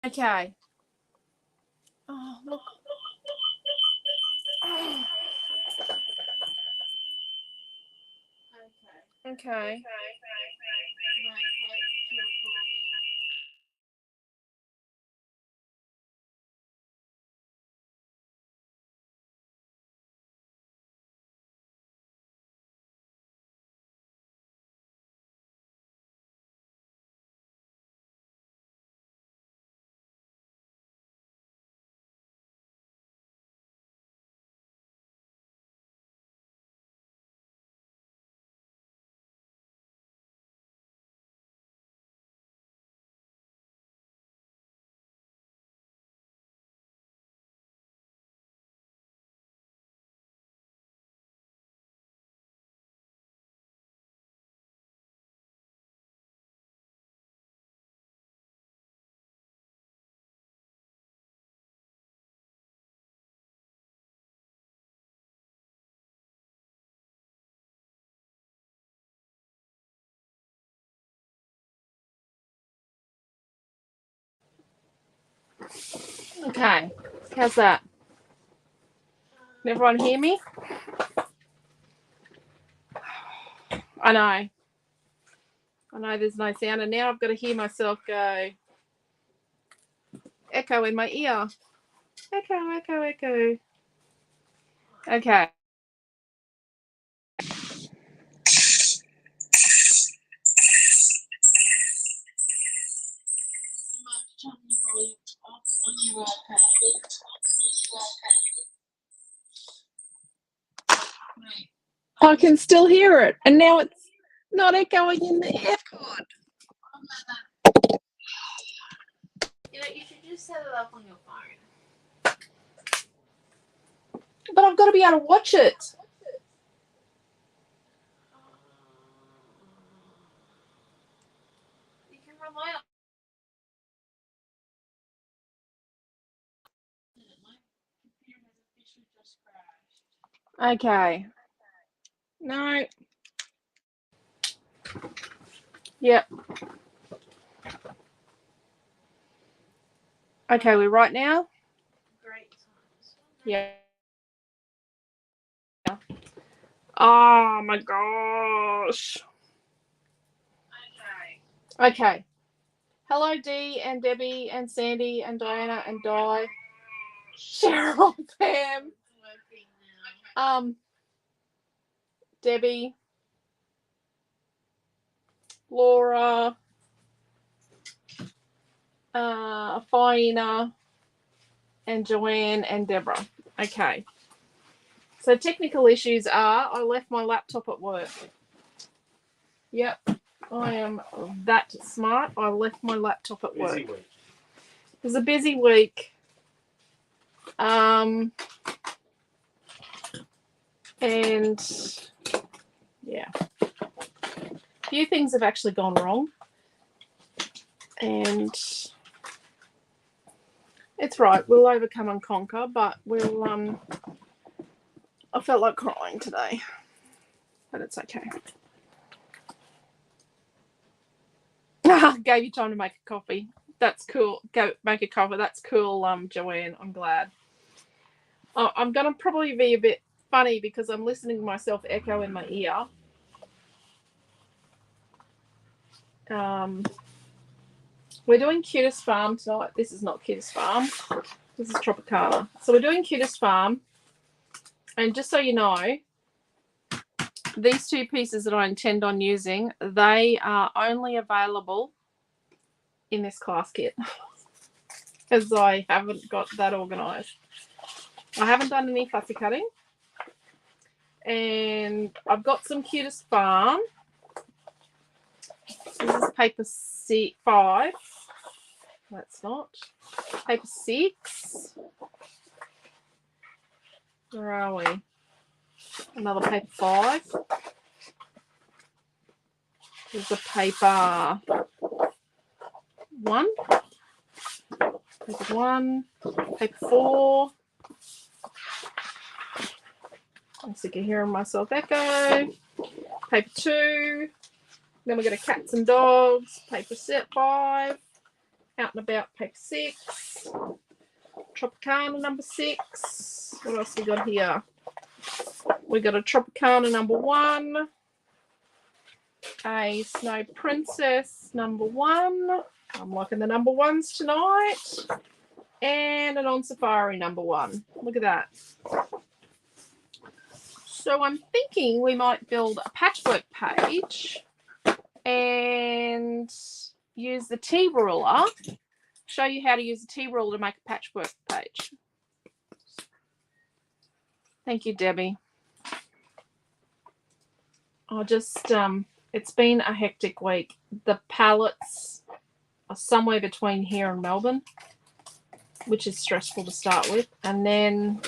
Okay. Oh, look. Oh. Okay. Okay. How's that? Can everyone hear me? I know there's no sound, and now I've got to hear myself go echo in my ear. Echo, echo, echo. Okay. I can still hear it, and now it's not echoing in the AirPod. You know, you should just set it up on your phone. But I've got to be able to watch it. You can rely on. Okay. No. Yep. Okay, we're right now. Great. Yeah. Oh my gosh. Okay. Hello, Dee and Debbie and Sandy and Diana and Di. Cheryl, Pam. Debbie, Laura, Faina, and Joanne and Deborah. Okay. So technical issues are I left my laptop at work. Yep. I am that smart. I left my laptop at work. It was a busy week. And yeah. A few things have actually gone wrong. And it's right. We'll overcome and conquer, but we'll I felt like crying today. But it's okay. Gave you time to make a coffee. That's cool. Go make a coffee. That's cool, Joanne. I'm glad. I'm going to probably be a bit funny because I'm listening to myself echo in my ear. We're doing Cutest Farm tonight. This is not Cutest Farm. This is Tropicana. So we're doing Cutest Farm. And just so you know, these two pieces that I intend on using, they are only available in this class kit because I haven't got that organised. I haven't done any fussy cutting. And I've got some Cutest Farm. This is paper 5. That's not. Paper 6. Where are we? Another paper 5. There's a paper 1. Paper 1. Paper 4. I'm sick of hearing myself echo. Paper 2. Then we got a Cats and Dogs. Paper set 5. Out and About paper 6. Tropicana number 6. What else we got here? We got a Tropicana number 1. A Snow Princess number 1. I'm liking the number 1s tonight. And an On Safari number 1. Look at that. So I'm thinking we might build a patchwork page and use the T-ruler. Show you how to use a T-ruler to make a patchwork page. Thank you, Debbie. It's been a hectic week. The pallets are somewhere between here and Melbourne, which is stressful to start with. And then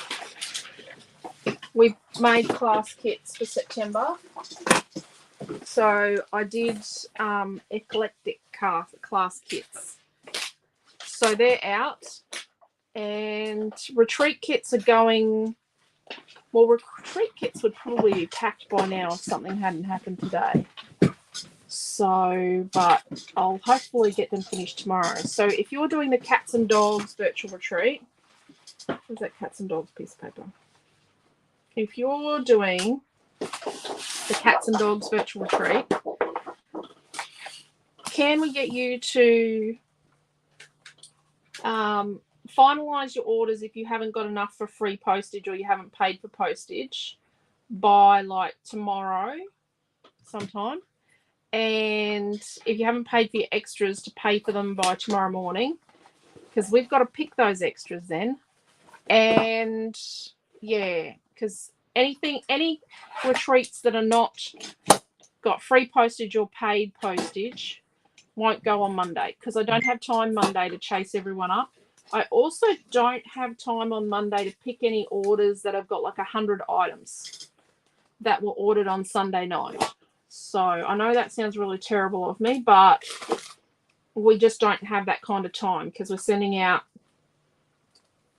we made class kits for September. So I did eclectic class kits. So they're out. And retreat kits are going... Well, retreat kits would probably be packed by now if something hadn't happened today. So, but I'll hopefully get them finished tomorrow. So if you're doing the Cats and Dogs virtual retreat... Where's that Cats and Dogs piece of paper? If you're doing the Cats and Dogs virtual retreat, can we get you to finalise your orders if you haven't got enough for free postage or you haven't paid for postage by like tomorrow sometime? And if you haven't paid for your extras, to pay for them by tomorrow morning, because we've got to pick those extras then. And yeah, because any retreats that are not got free postage or paid postage won't go on Monday, because I don't have time Monday to chase everyone up. I also don't have time on Monday to pick any orders that have got like 100 items that were ordered on Sunday night. So I know that sounds really terrible of me, but we just don't have that kind of time, because we're sending out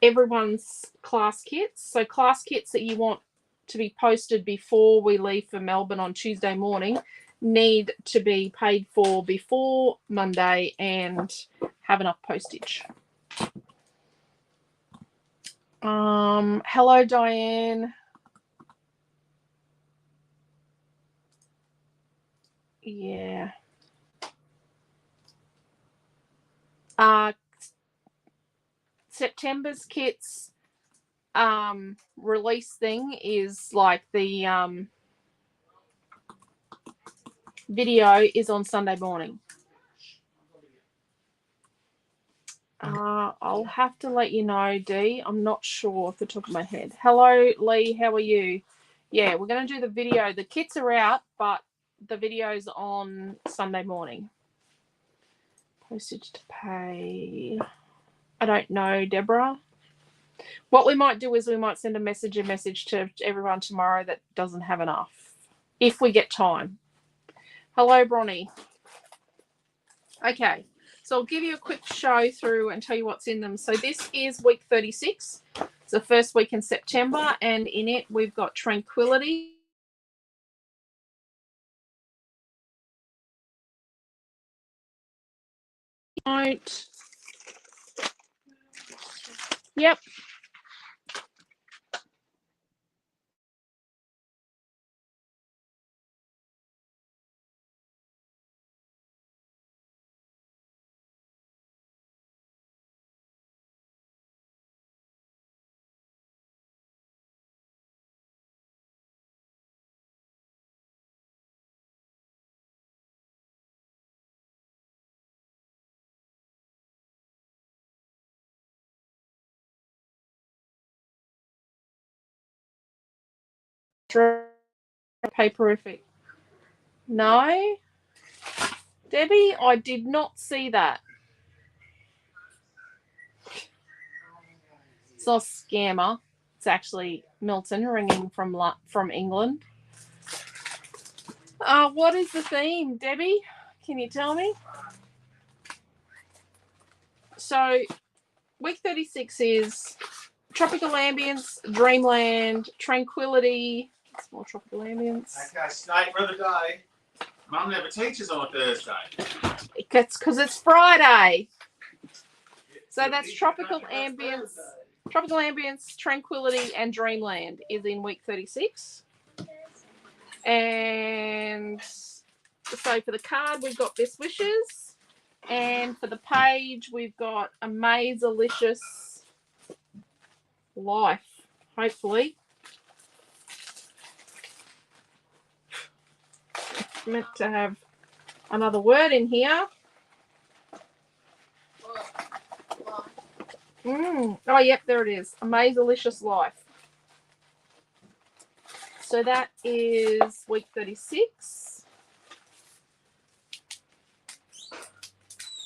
everyone's class kits. So class kits that you want to be posted before we leave for Melbourne on Tuesday morning need to be paid for before Monday and have enough postage. Hello, Diane. Yeah. September's kits release thing is like the video is on Sunday morning. I'll have to let you know, Dee. I'm not sure off the top of my head. Hello, Lee. How are you? Yeah, we're going to do the video. The kits are out, but the video's on Sunday morning. Postage to pay. I don't know, Deborah. What we might do is we might send a message to everyone tomorrow that doesn't have enough, if we get time. Hello, Bronnie. Okay, so I'll give you a quick show through and tell you what's in them. So this is week 36. It's the first week in September, and in it we've got Tranquility. Yep. Paperific. No, Debbie, I did not see that. It's not a scammer. It's actually Milton ringing from England. What is the theme, Debbie? Can you tell me? So, week 36 is tropical ambience, dreamland, tranquility. It's more tropical ambience. Okay, snake for the day. Mum never teaches on a Thursday. It's because it's Friday. So that's tropical ambience. Tropical ambience, tranquility, and dreamland is in week 36. And so for the card, we've got Best Wishes. And for the page, we've got Amazalicious Life, hopefully. It's meant to have another word in here. Oh, yep, there it is. Amazalicious Life. So that is week 36.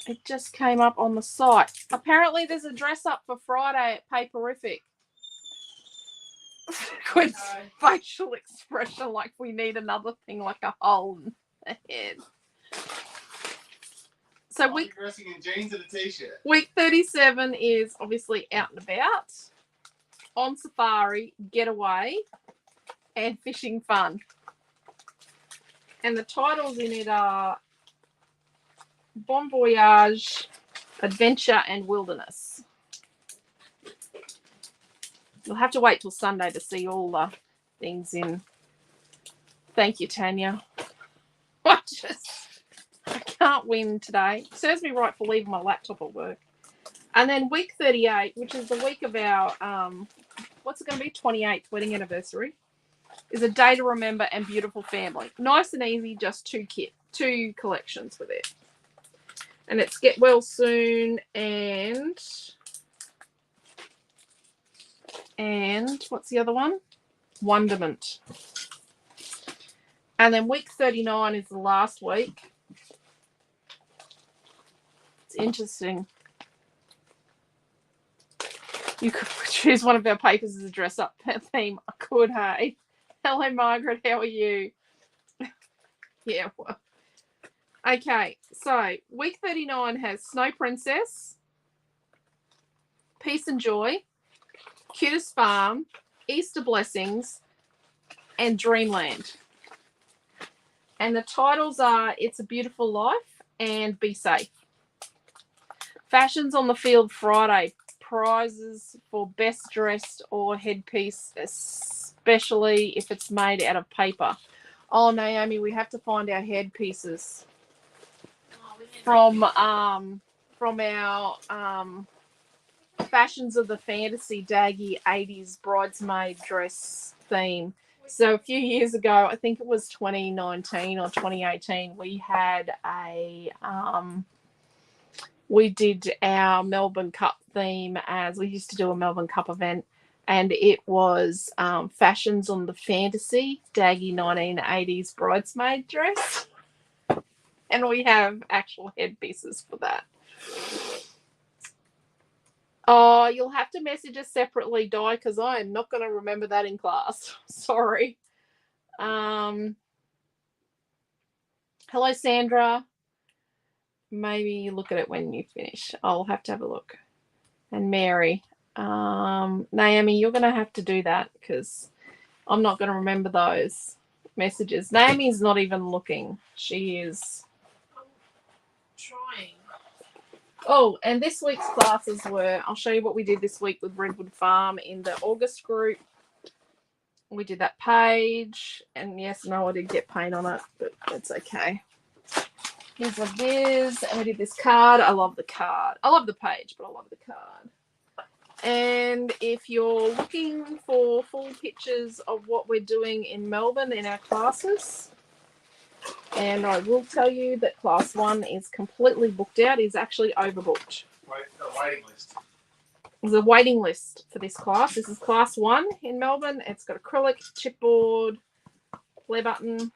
It just came up on the site. Apparently there's a dress up for Friday at Paperific. Quick facial expression like we need another thing like a hole in the head. So week dressing in jeans and a t-shirt. Week 37 is obviously out and about, on safari, getaway, and fishing fun. And the titles in it are Bon Voyage, Adventure, and Wilderness. You'll have to wait till Sunday to see all the things in. Thank you, Tanya. I can't win today. Serves me right for leaving my laptop at work. And then week 38, which is the week of our, what's it going to be, 28th wedding anniversary, is a day to remember and beautiful family. Nice and easy, just two collections with it. And it's Get Well Soon and what's the other one? Wonderment. And then week 39 is the last week. It's interesting. You could choose one of our papers as a dress-up theme. I could, hey. Hello, Margaret. How are you? Yeah, well. Okay, so week 39 has Snow Princess, Peace and Joy, Cutest Farm, Easter Blessings, and Dreamland. And the titles are It's a Beautiful Life and Be Safe. Fashions on the Field Friday. Prizes for best dressed or headpiece, especially if it's made out of paper. Oh, Naomi, we have to find our headpieces from our Fashions of the Fantasy Daggy 80s bridesmaid dress theme. So a few years ago, I think it was 2019 or 2018, we had we did our Melbourne Cup theme as we used to do a Melbourne Cup event, and it was Fashions on the Fantasy Daggy 1980s bridesmaid dress. And we have actual headpieces for that. Oh, you'll have to message us separately, Di, because I am not going to remember that in class. Sorry. Hello, Sandra. Maybe look at it when you finish. I'll have to have a look. And Mary. Naomi, you're going to have to do that because I'm not going to remember those messages. Naomi's not even looking. She is trying. Oh, and this week's classes were, I'll show you what we did this week with Redwood Farm in the August group. We did that page, and yes, no, I did get paint on it, but that's okay. Here's what it is, and we did this card. I love the card. I love the page, but I love the card. And if you're looking for full pictures of what we're doing in Melbourne in our classes, and I will tell you that class 1 is completely booked out, is actually overbooked. Wait, the waiting list. There's a waiting list for this class. This is class 1 in Melbourne. It's got acrylic, chipboard, flare button.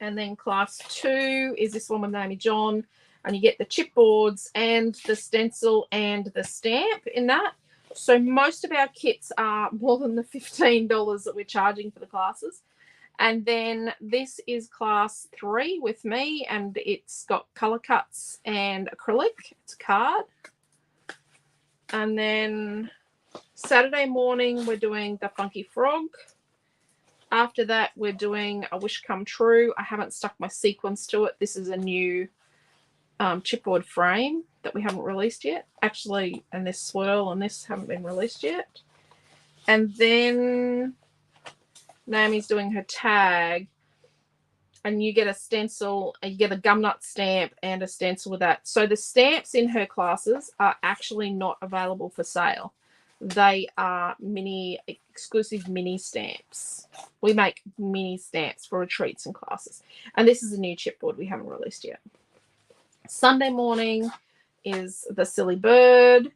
And then class 2 is this one with Naomi John. And you get the chipboards and the stencil and the stamp in that. So most of our kits are more than the $15 that we're charging for the classes. And then this is class 3 with me, and it's got color cuts and acrylic. It's a card. And then Saturday morning, we're doing the Funky Frog. After that, we're doing A Wish Come True. I haven't stuck my sequence to it. This is a new chipboard frame that we haven't released yet. Actually, and this swirl and this haven't been released yet. And then Naomi's doing her tag. And you get a stencil, you get a gum nut stamp and a stencil with that. So the stamps in her classes are actually not available for sale. They are exclusive mini stamps. We make mini stamps for retreats and classes. And this is a new chipboard we haven't released yet. Sunday morning is the Silly Bird.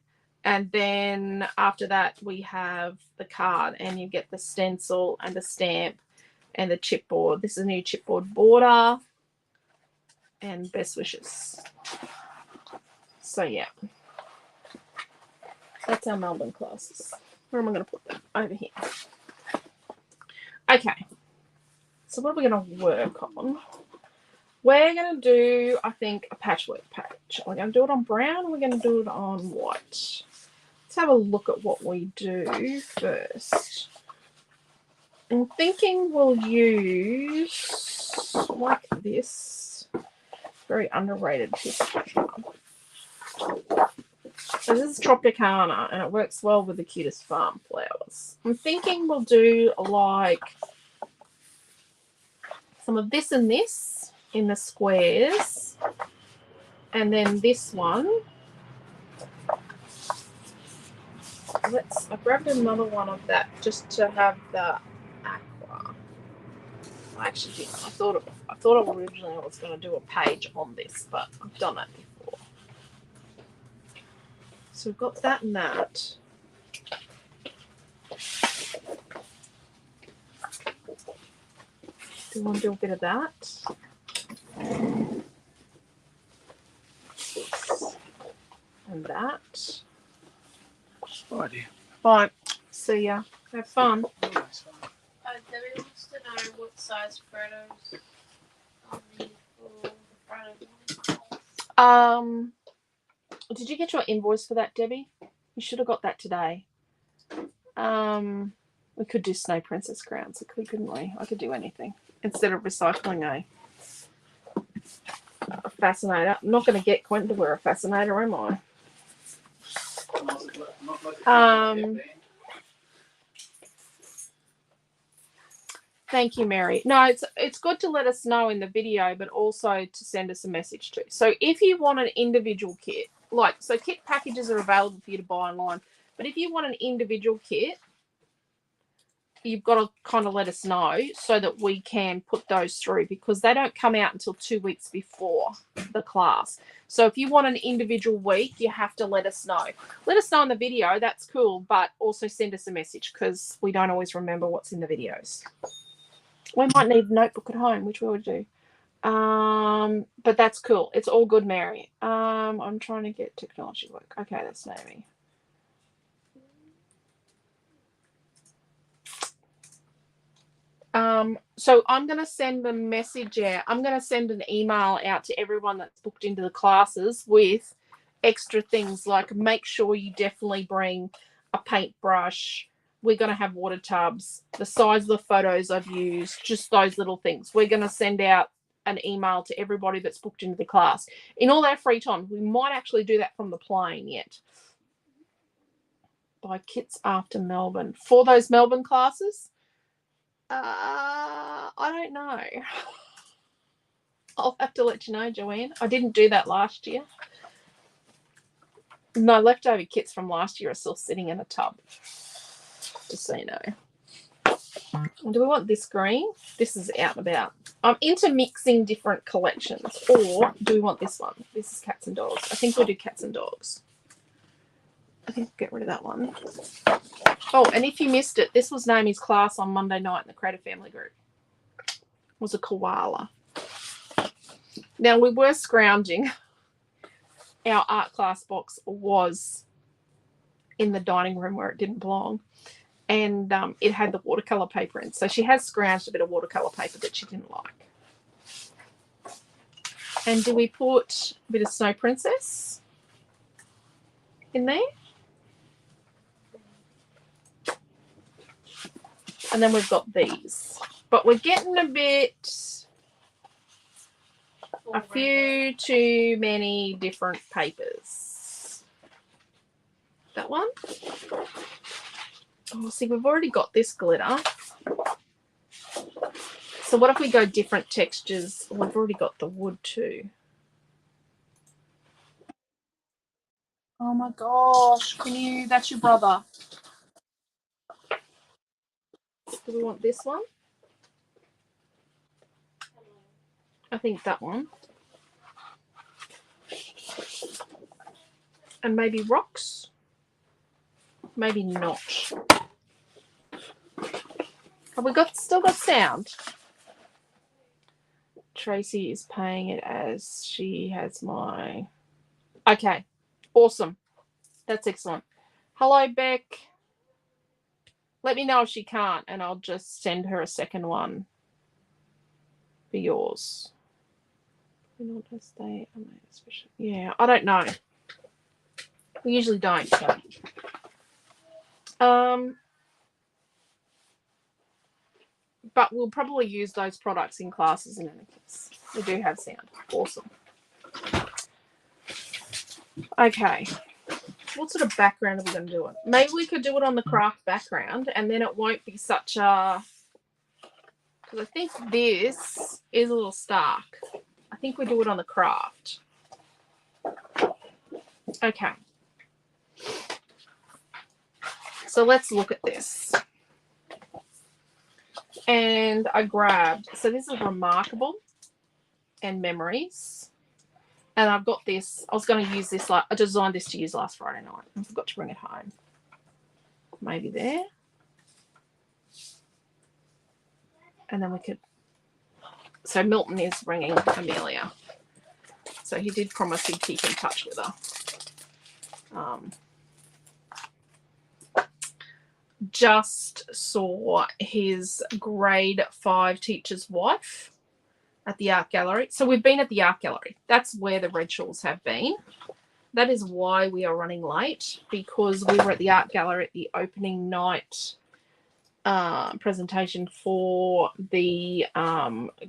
And then after that, we have the card, and you get the stencil and the stamp and the chipboard. This is a new chipboard border, and best wishes. So yeah, that's our Melbourne classes. Where am I going to put them? Over here. Okay, so what are we going to work on? We're going to do, I think, a patchwork page. We're going to do it on brown, or we're going to do it on white. Let's have a look at what we do first. I'm thinking we'll use, like this, very underrated piece of paper. So this is Tropicana, and it works well with the Cutest Farm flowers. I'm thinking we'll do like some of this and this in the squares, and then this one. I grabbed another one of that just to have the aqua. I actually didn't. I thought originally I was going to do a page on this, but I've done that before. So we've got that and that. Do you want to do a bit of that? This and that. Oh dear. Bye. See ya. Have fun. Debbie wants to know what size photos I'll need for the front of my did you get your invoice for that, Debbie? You should have got that today. We could do Snow Princess crowns, couldn't we? I could do anything instead of recycling a fascinator. I'm not going to get Quentin to wear a fascinator, am I? Thank you, Mary. No, it's good to let us know in the video, but also to send us a message too. So if you want an individual kit, so kit packages are available for you to buy online, but if you want an individual kit, you've got to kind of let us know so that we can put those through, because they don't come out until 2 weeks before the class. So if you want an individual week, you have to let us know. Let us know in the video, that's cool, but also send us a message, because we don't always remember what's in the videos. We might need a notebook at home, which we would do. But that's cool. It's all good, Mary. I'm trying to get technology work. Okay, that's Naomi. So I'm going to send a message out. I'm going to send an email out to everyone that's booked into the classes with extra things, like make sure you definitely bring a paintbrush. We're going to have water tubs, the size of the photos I've used, just those little things. We're going to send out an email to everybody that's booked into the class. In all our free time, we might actually do that from the plane yet. Buy kits after Melbourne. For those Melbourne classes? I don't know. I'll have to let you know, Joanne. I didn't do that last year. No, leftover kits from last year are still sitting in a tub. Just so you know. Do we want this green? This is out and about. I'm intermixing different collections. Or do we want this one? This is cats and dogs. I think we'll do cats and dogs. I think I'll get rid of that one. Oh, and if you missed it, this was Naomi's class on Monday night in the Creative Family Group. It was a koala. Now, we were scrounging. Our art class box was in the dining room where it didn't belong. And it had the watercolour paper in. So she has scrounged a bit of watercolour paper that she didn't like. And do we put a bit of Snow Princess in there? And then we've got these. But we're getting a few too many different papers. That one. Oh, see, we've already got this glitter. So what if we go different textures? We've already got the wood too. Oh my gosh, that's your brother. Do we want this one? I think that one. And maybe rocks? Maybe not. Have we still got sound? Tracy is paying it as she has my... Okay, awesome. That's excellent. Hello, Beck. Let me know if she can't, and I'll just send her a second one for yours. Yeah, I don't know. We usually don't. But we'll probably use those products in classes in any case. We do have sound. Awesome. Okay. What sort of background are we going to do it? Maybe we could do it on the craft background, and then it won't be such a... Because I think this is a little stark. I think we do it on the craft. Okay. So let's look at this. And I grabbed... So this is Remarkable and Memories. And I've got this. I was going to use this. I designed this to use last Friday night. I forgot to bring it home. Maybe there. And then we could... So Milton is ringing Amelia. So he did promise he'd keep in touch with her. Just saw his grade 5 teacher's wife at the art gallery. So we've been at the art gallery. That's where the Redshaws have been. That is why we are running late, because we were at the art gallery at the opening night presentation for the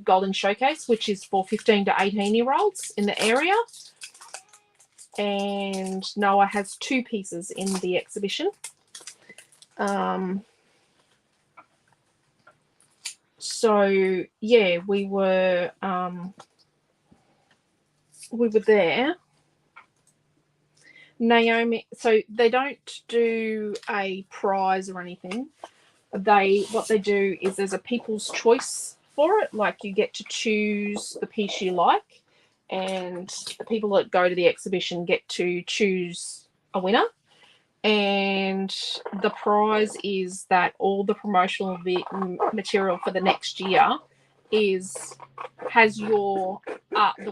Golden Showcase, which is for 15 to 18-year-olds in the area. And Noah has 2 pieces in the exhibition. So yeah, we were there. Naomi, so they don't do a prize or anything. What they do is there's a people's choice for it. Like, you get to choose the piece you like, and the people that go to the exhibition get to choose a winner. And the prize is that all the promotional material for the next year has the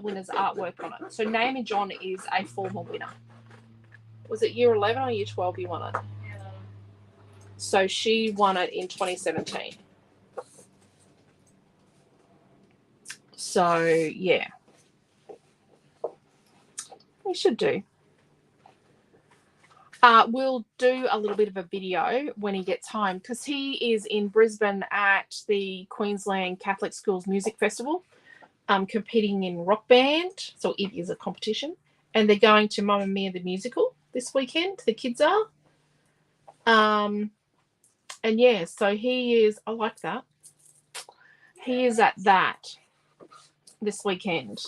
winner's artwork on it. So Naomi John is a former winner. Was it year 11 or year 12 you won it? So she won it in 2017. So yeah, we should do. We'll do a little bit of a video when he gets home, because he is in Brisbane at the Queensland Catholic Schools Music Festival, competing in rock band. So it is a competition. And they're going to Mamma Mia the musical this weekend. The kids are. And yeah, so he is, I like that. He is at that this weekend.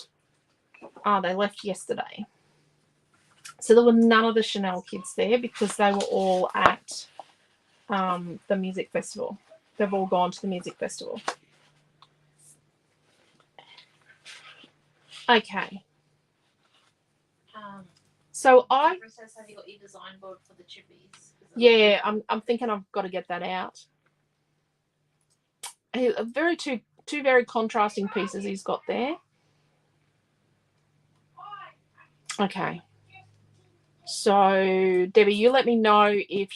They left yesterday. So there were none of the Chanel kids there because they were all at the music festival. They've all gone to the music festival. Okay. So Deborah says, have you got your design board for the chippies? yeah, I'm thinking I've got to get that out. Two very contrasting pieces he's got there. Okay. So Debbie, you let me know if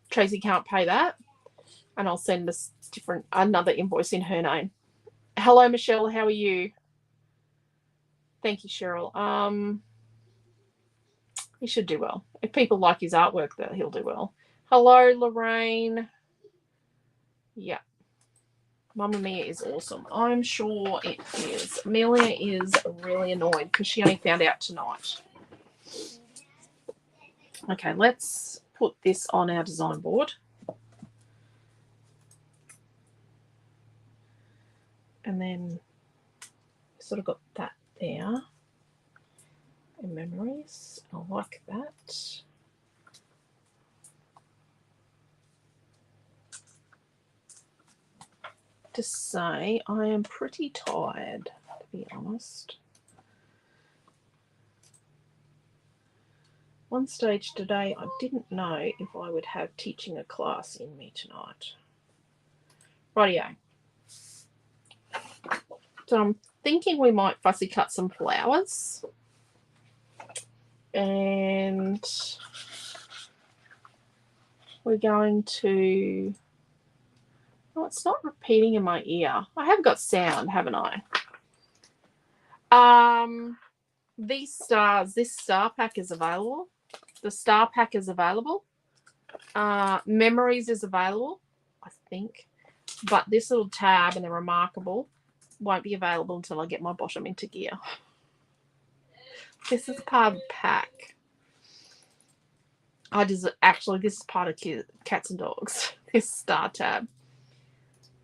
Tracy can't pay that, and I'll send this another invoice in her name. Hello, Michelle. How are you? Thank you, Cheryl. He should do well. If people like his artwork, that he'll do well. Hello, Lorraine. Yeah. Mamma Mia is awesome. I'm sure it is. Amelia is really annoyed because she only found out tonight. Okay, let's put this on our design board. And then sort of got that there. And memories. I like that. To say I am pretty tired, to be honest. One stage today, I didn't know if I would have teaching a class in me tonight. Rightio. So I'm thinking we might fussy cut some flowers. And we're going to... Oh, it's not repeating in my ear. I have got sound, haven't I? These stars, this star pack is available. The star pack is available. Memories is available, I think. But this little tab and the remarkable won't be available until I get my bottom into gear. This is part of the pack. Actually, this is part of cats and dogs. This star tab.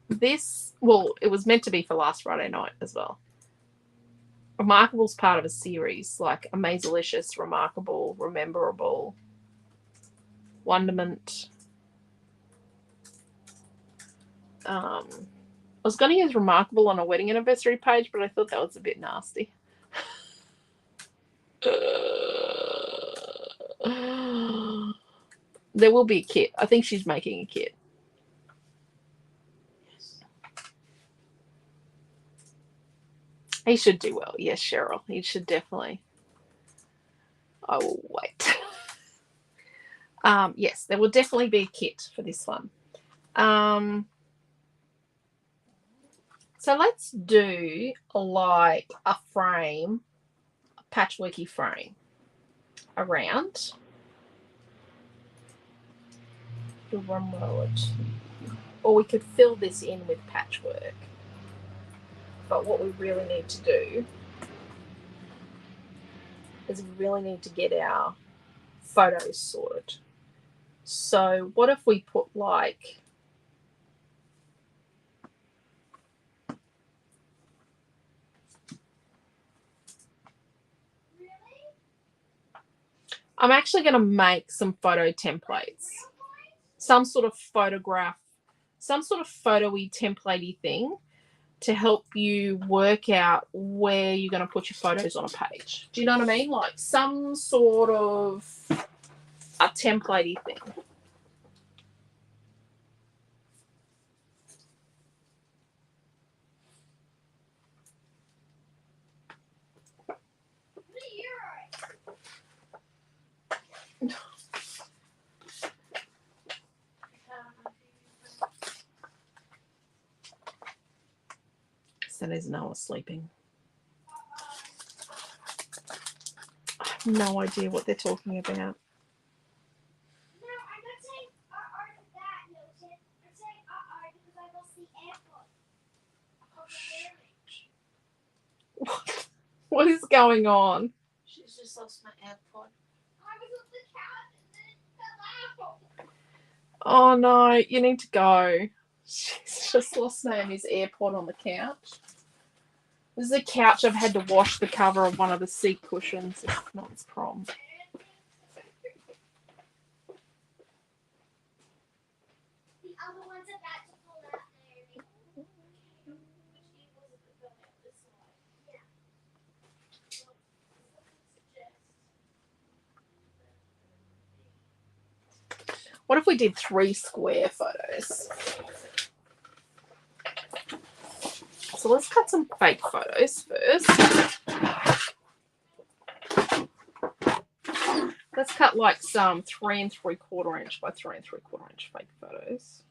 This, well, it was meant to be for last Friday night as well. Remarkable's part of a series like Amazalicious, Remarkable, Rememberable, Wonderment. I was going to use Remarkable on a wedding anniversary page, but I thought that was a bit nasty. There will be a kit. I think she's making a kit. He should do well. Yes, Cheryl. He should definitely. I will wait. Yes, there will definitely be a kit for this one. So let's do like a frame, a patchworky frame around. Do one row or two. Or we could fill this in with patchwork. But what we really need to do is we really need to get our photos sorted. So what if we put like I'm actually going to make some photo templates. Some sort of photograph, some sort of photo-y template-y thing to help you work out where you're going to put your photos on a page. Do you know what I mean? Like some sort of a template-y thing. So there's Noah sleeping. I have no idea what they're talking about. No, I'm not saying for that, Milton. I'm saying because I lost the AirPod. What is going on? She's just lost my AirPod. I was on the couch and then it fell out. Oh no, you need to go. She's just lost Naomi's AirPod on the couch. This is a couch I've had to wash the cover of one of the seat cushions. It's not its prom. The other one's about to fall out, Naomi. Which was a good going out this side. Yeah. What if we did 3 square photos? So let's cut some fake photos first. Let's cut like some 3 3/4 inch by 3 3/4 inch fake photos.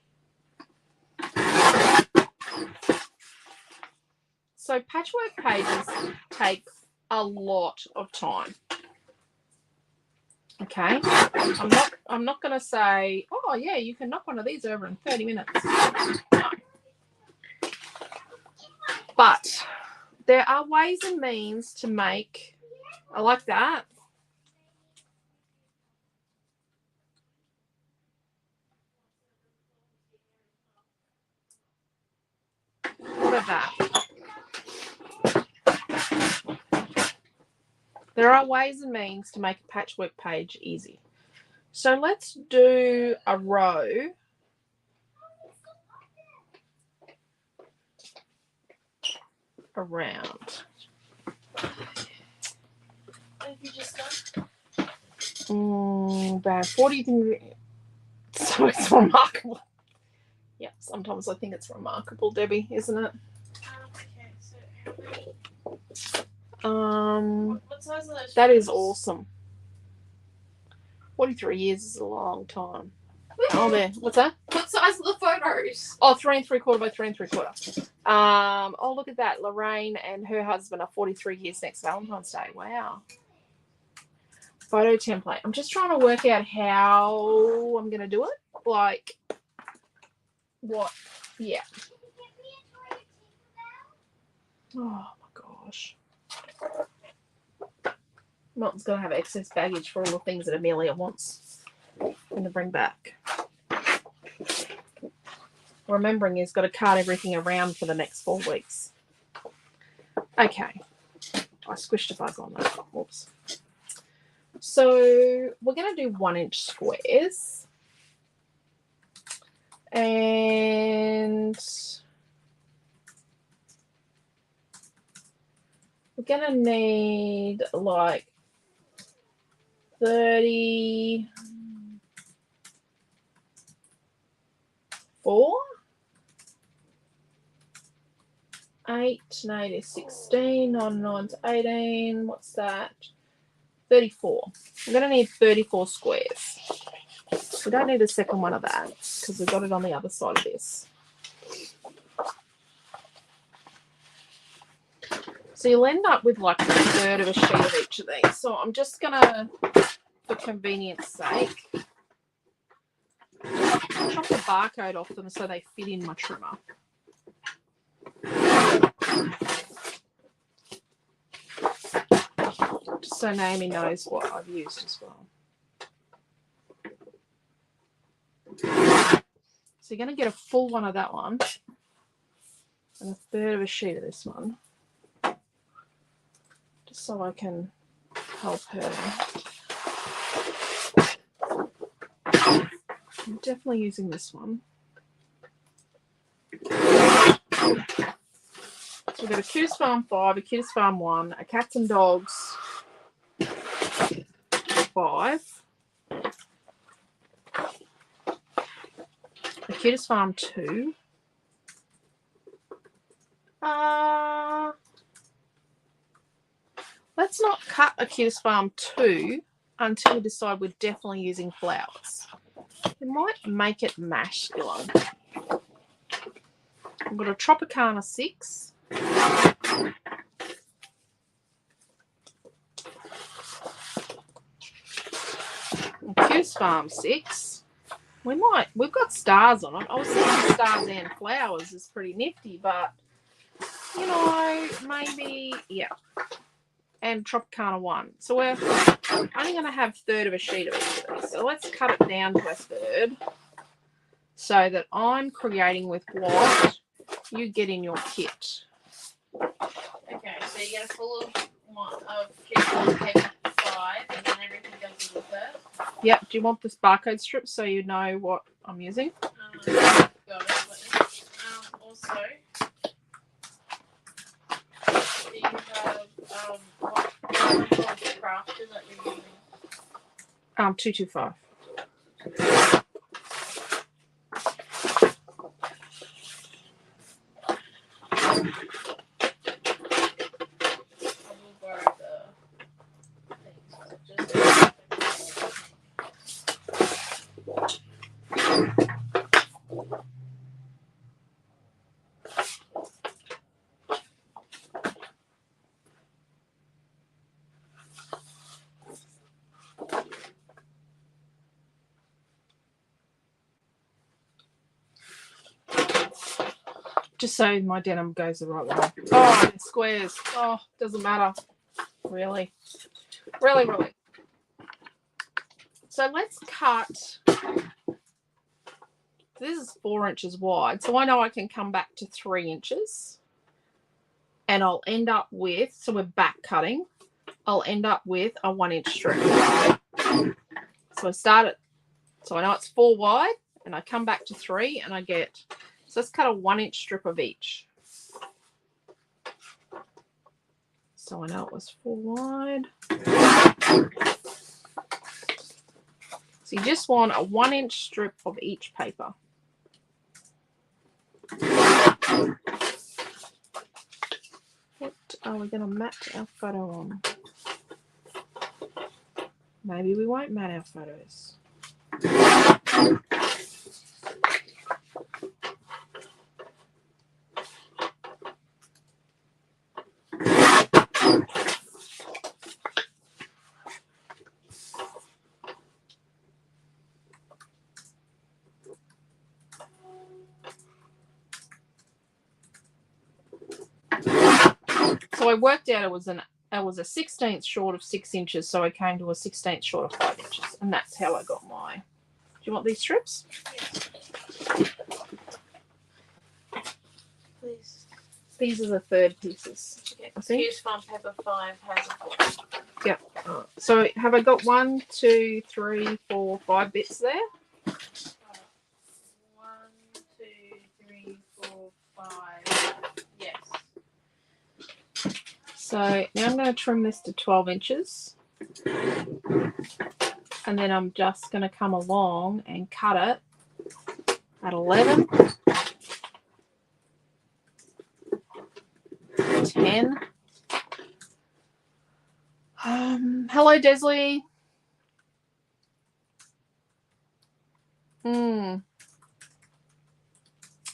So patchwork pages take a lot of time. Okay, I'm not going to say, oh yeah, you can knock one of these over in 30 minutes. No. But there are ways and means to make, I like that. What about that? There are ways and means to make a patchwork page easy. So let's do a row around. What have you just done? About 40. So it's remarkable. Yeah, sometimes I think it's remarkable, Debbie, isn't it? Okay, so how many? What size are those? That is photos? awesome. 43 years is a long time. Oh, there. What's that? What size are the photos? Oh, 3 3/4 by 3 3/4. Oh, look at that. Lorraine and her husband are 43 years next Valentine's Day. Wow. Photo template. I'm just trying to work out how I'm going to do it. Like, what? Yeah. Oh, my gosh. Martin's going to have excess baggage for all the things that Amelia wants him to bring back. Remembering he's got to cart everything around for the next 4 weeks. Okay. I squished a bug on that. Whoops. So we're going to do 1 inch squares. And we're going to need like 34. 8 and 8 is 16, 9 and 9 is 18. What's that? 34. We're going to need 34 squares. We don't need a second one of that because we've got it on the other side of this. So you'll end up with like a third of a sheet of each of these. So I'm just going to, for convenience sake, chop the barcode off them so they fit in my trimmer. Just so Naomi knows what I've used as well. So you're going to get a full one of that one and a third of a sheet of this one. Just so I can help her. I'm definitely using this one. So we've got a Cutest Farm 5, a Cutest Farm 1, a Cats and Dogs 5, a Cutest Farm 2. Let's not cut a Cutest Farm 2 until we decide we're definitely using flowers. We might make it mash still on. I've got a Tropicana 6. Cutest Farm 6. We've got stars on it. I was thinking stars and flowers is pretty nifty, but you know, maybe, yeah. And Tropicana 1. So we're only going to have third of a sheet of each of these. So let's cut it down to a third so that I'm creating with what you get in your kit. Okay, so you get a full of paper 5 and then everything goes in with it. Yep. Do you want this barcode strip so you know what I'm using? Got it. Also, do you have what crafter that you're using? 225. Just so my denim goes the right way. Oh, and squares. Oh, doesn't matter. Really. Really. So let's cut. This is 4 inches wide. So I know I can come back to 3 inches. And I'll end up with, so we're back cutting. I'll end up with a 1 inch strip. So I start it, so I know it's 4 wide, and I come back to 3, and I get, so let's cut a 1 inch strip of each. So I know it was 4 wide. So you just want a 1 inch strip of each paper. What are we going to match our photo on? Maybe we won't mat our photos. So I worked out it was a 1/16 short of 6 inches, so I came to a 1/16 short of 5 inches, and that's how I got my. Do you want these strips? Please. These are the third pieces. Okay. I think. Here's farm paper 5 has a 4. Yep. So have I got 1, 2, 3, 4, 5 bits there? 1, 2, 3, 4, 5. Yes. So now I'm going to trim this to 12 inches. And then I'm just going to come along and cut it at 11, 10. Hello, Desley.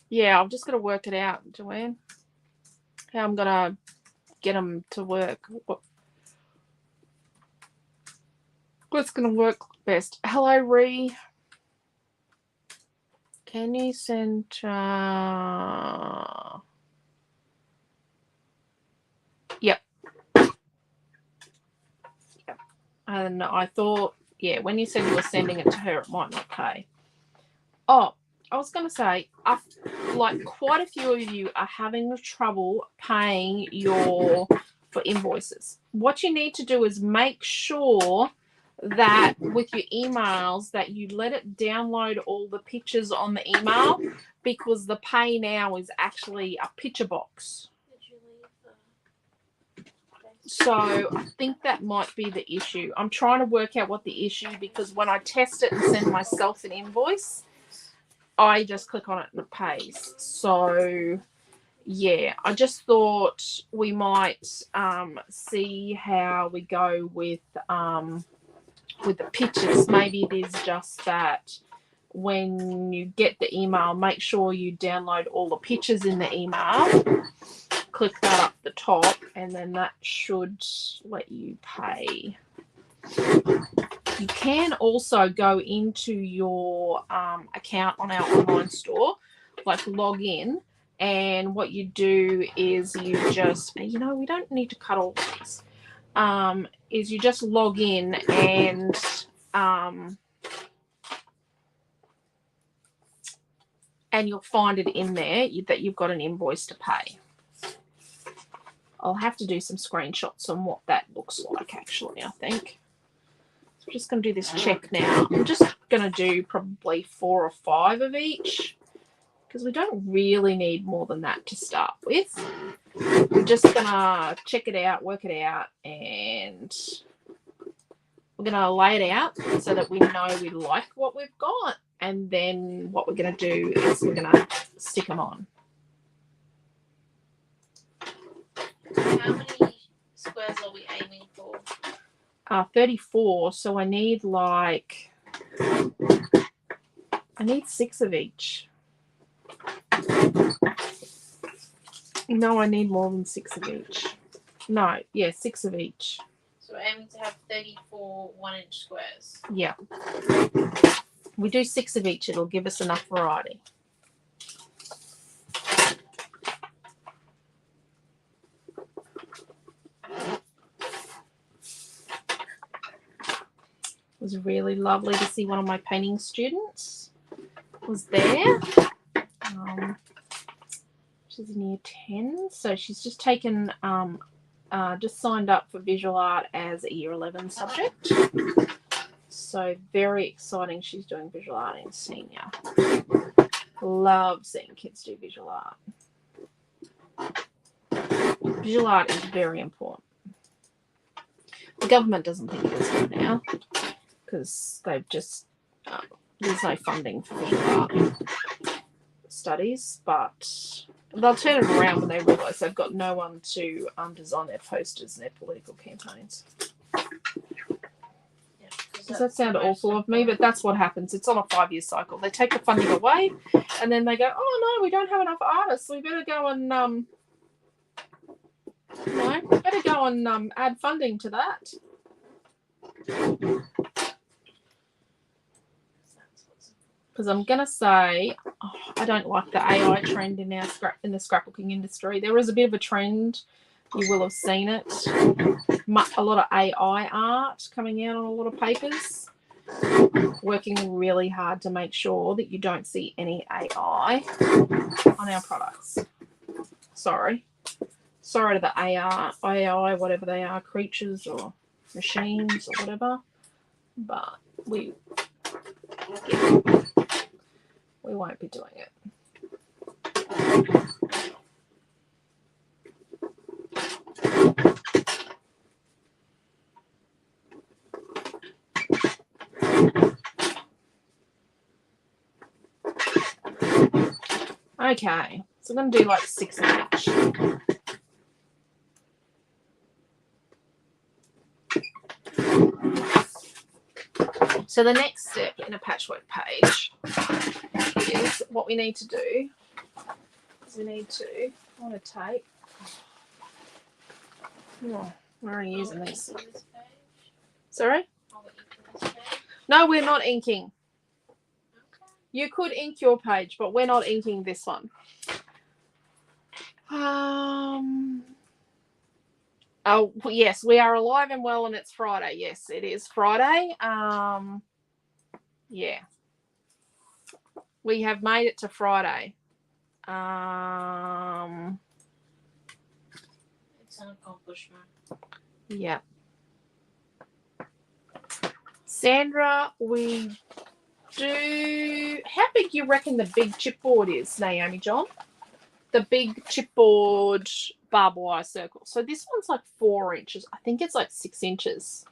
Yeah, I've just got to work it out, Joanne. How I'm going to get them to work. What's going to work best? Hello, Ree. Can you send... Yep. And I thought, yeah, when you said you were sending it to her, it might not pay. Oh, I was going to say, like quite a few of you are having trouble paying for invoices. What you need to do is make sure that with your emails that you let it download all the pictures on the email, because the pay now is actually a picture box. So I think that might be the issue. I'm trying to work out what the issue, because when I test it and send myself an invoice, I just click on it and it pays. So yeah, I just thought we might see how we go with the pictures. Maybe it is just that when you get the email, make sure you download all the pictures in the email. Click that up the top, and then that should let you pay. You can also go into your account on our online store, like log in, and what you do is you just, we don't need to cut all of these, is you just log in and you'll find it in there that you've got an invoice to pay. I'll have to do some screenshots on what that looks like, actually, I think. So I'm just going to do this check now. I'm just going to do probably 4 or 5 of each, because we don't really need more than that to start with. We're just going to check it out, work it out, and we're going to lay it out so that we know we like what we've got. And then what we're going to do is we're going to stick them on. How many squares are we aiming for? 34. So I need 6 of each. No, I need more than 6 of each. No, yeah, 6 of each. So we're aiming to have 34 1-inch squares. Yeah. We do 6 of each, it'll give us enough variety. was really lovely to see one of my painting students was there. She's in year 10, so she's just taken, just signed up for visual art as a year 11 subject. So very exciting. She's doing visual art in senior. Love seeing kids do visual art. Visual art is very important. The government doesn't think it is right now because they've just there's no funding for visual art studies, but they'll turn it around when they realise they've got no one to design their posters and their political campaigns. Does that sound awful of me? But that's what happens. It's on a 5-year cycle. They take the funding away, and then they go, "Oh no, we don't have enough artists. We better go and add funding to that." Because I'm gonna say, I don't like the AI trend in the scrapbooking industry. There is a bit of a trend. You will have seen it. A lot of AI art coming out on a lot of papers. Working really hard to make sure that you don't see any AI on our products. Sorry to the AI, whatever they are, creatures or machines or whatever. But we won't be doing it. Okay, so I'm going to do like 6 of each. So the next step in a patchwork page is what we need to do is I want to take, we're already using these. Sorry? No, we're not inking. You could ink your page, but we're not inking this one. Oh, yes, we are alive and well, and it's Friday. Yes, it is Friday. Yeah. We have made it to Friday. It's an accomplishment. Yeah. Sandra, we do. How big you reckon the big chipboard is, Naomi John? The big chipboard barbed wire circle. So this one's like 4 inches. I think it's like 6 inches.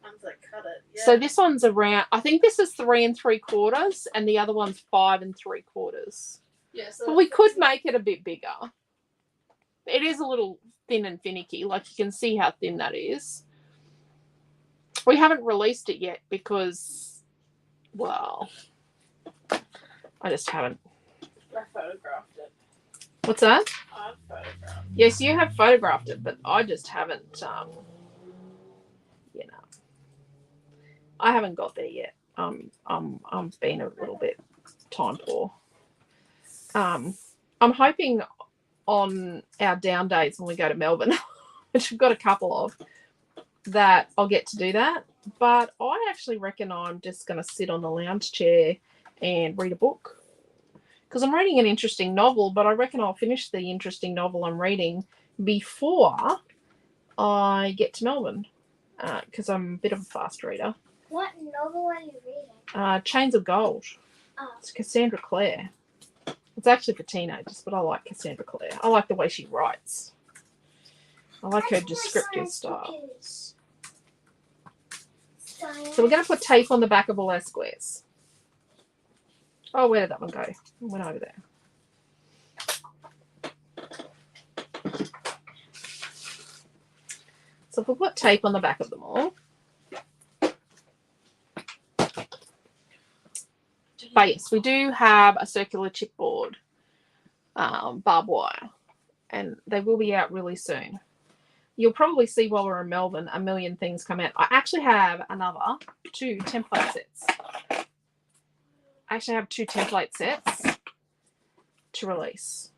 One's like cut it. Yeah. So this one's around. I think this is 3 3/4, and the other one's 5 3/4. Yeah. So but we could make it a bit bigger. It is a little thin and finicky. Like you can see how thin that is. We haven't released it yet because, well, I just haven't. I photographed it. What's that? I've photographed. Yes, you have photographed it, but I just haven't. I haven't got there yet. I'm being a little bit time poor. I'm hoping on our down days when we go to Melbourne, which we've got a couple of, that I'll get to do that. But I actually reckon I'm just going to sit on the lounge chair and read a book. Because I'm reading an interesting novel, but I reckon I'll finish the interesting novel I'm reading before I get to Melbourne. Because I'm a bit of a fast reader. What novel are you reading? Chains of Gold. Oh. It's Cassandra Clare. It's actually for teenagers, but I like Cassandra Clare. I like the way she writes. I like her descriptive style. So we're going to put tape on the back of all our squares. Oh, where did that one go? It went over there. So if we put tape on the back of them all. But yes, we do have a circular chipboard barbed wire, and they will be out really soon. You'll probably see while we're in Melbourne a million things come out. I actually have another 2 template sets. I actually have 2 template sets to release.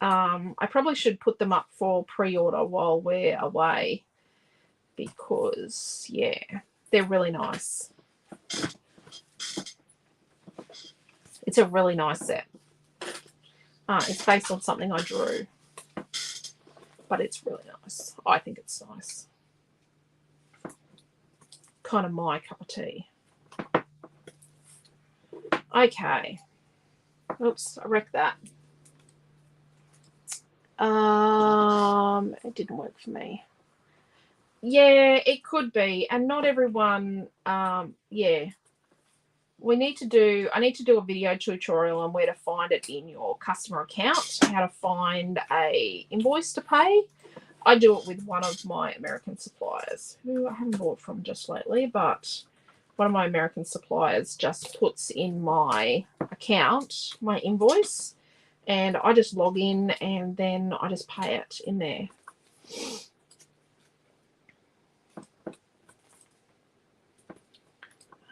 I probably should put them up for pre-order while we're away because, yeah, They're really nice. It's a really nice set. It's based on something I drew. But it's really nice. I think it's nice. Kind of my cup of tea. Okay. Oops, I wrecked that. It didn't work for me. Yeah, it could be. And not everyone, yeah. I need to do a video tutorial on where to find it in your customer account, how to find a invoice to pay. I do it with one of my American suppliers, who I haven't bought from just lately, but one of my American suppliers just puts in my account my invoice, and I just log in and then I just pay it in there.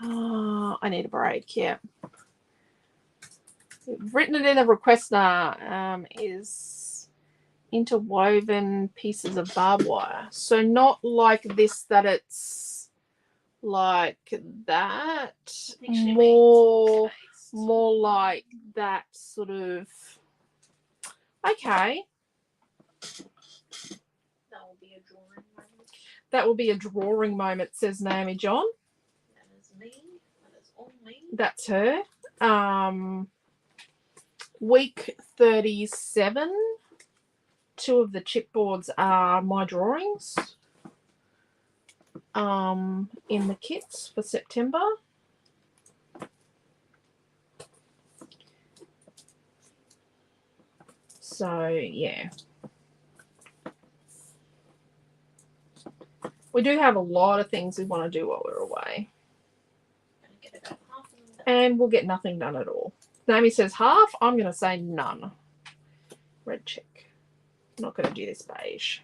I need a braid, yeah. Written it in the request now, is interwoven pieces of barbed wire. So not like this, that it's like that. More like that sort of. Okay. That will be a drawing moment. That will be a drawing moment, says Naomi John. That is me. That is all me. That's her. Week 37. 2 of the chipboards are my drawings. In the kits for September. So yeah. We do have a lot of things we want to do while we're away. Get about half of them done. And we'll get nothing done at all. Naomi says half. I'm going to say none. Red check. I'm not going to do this beige.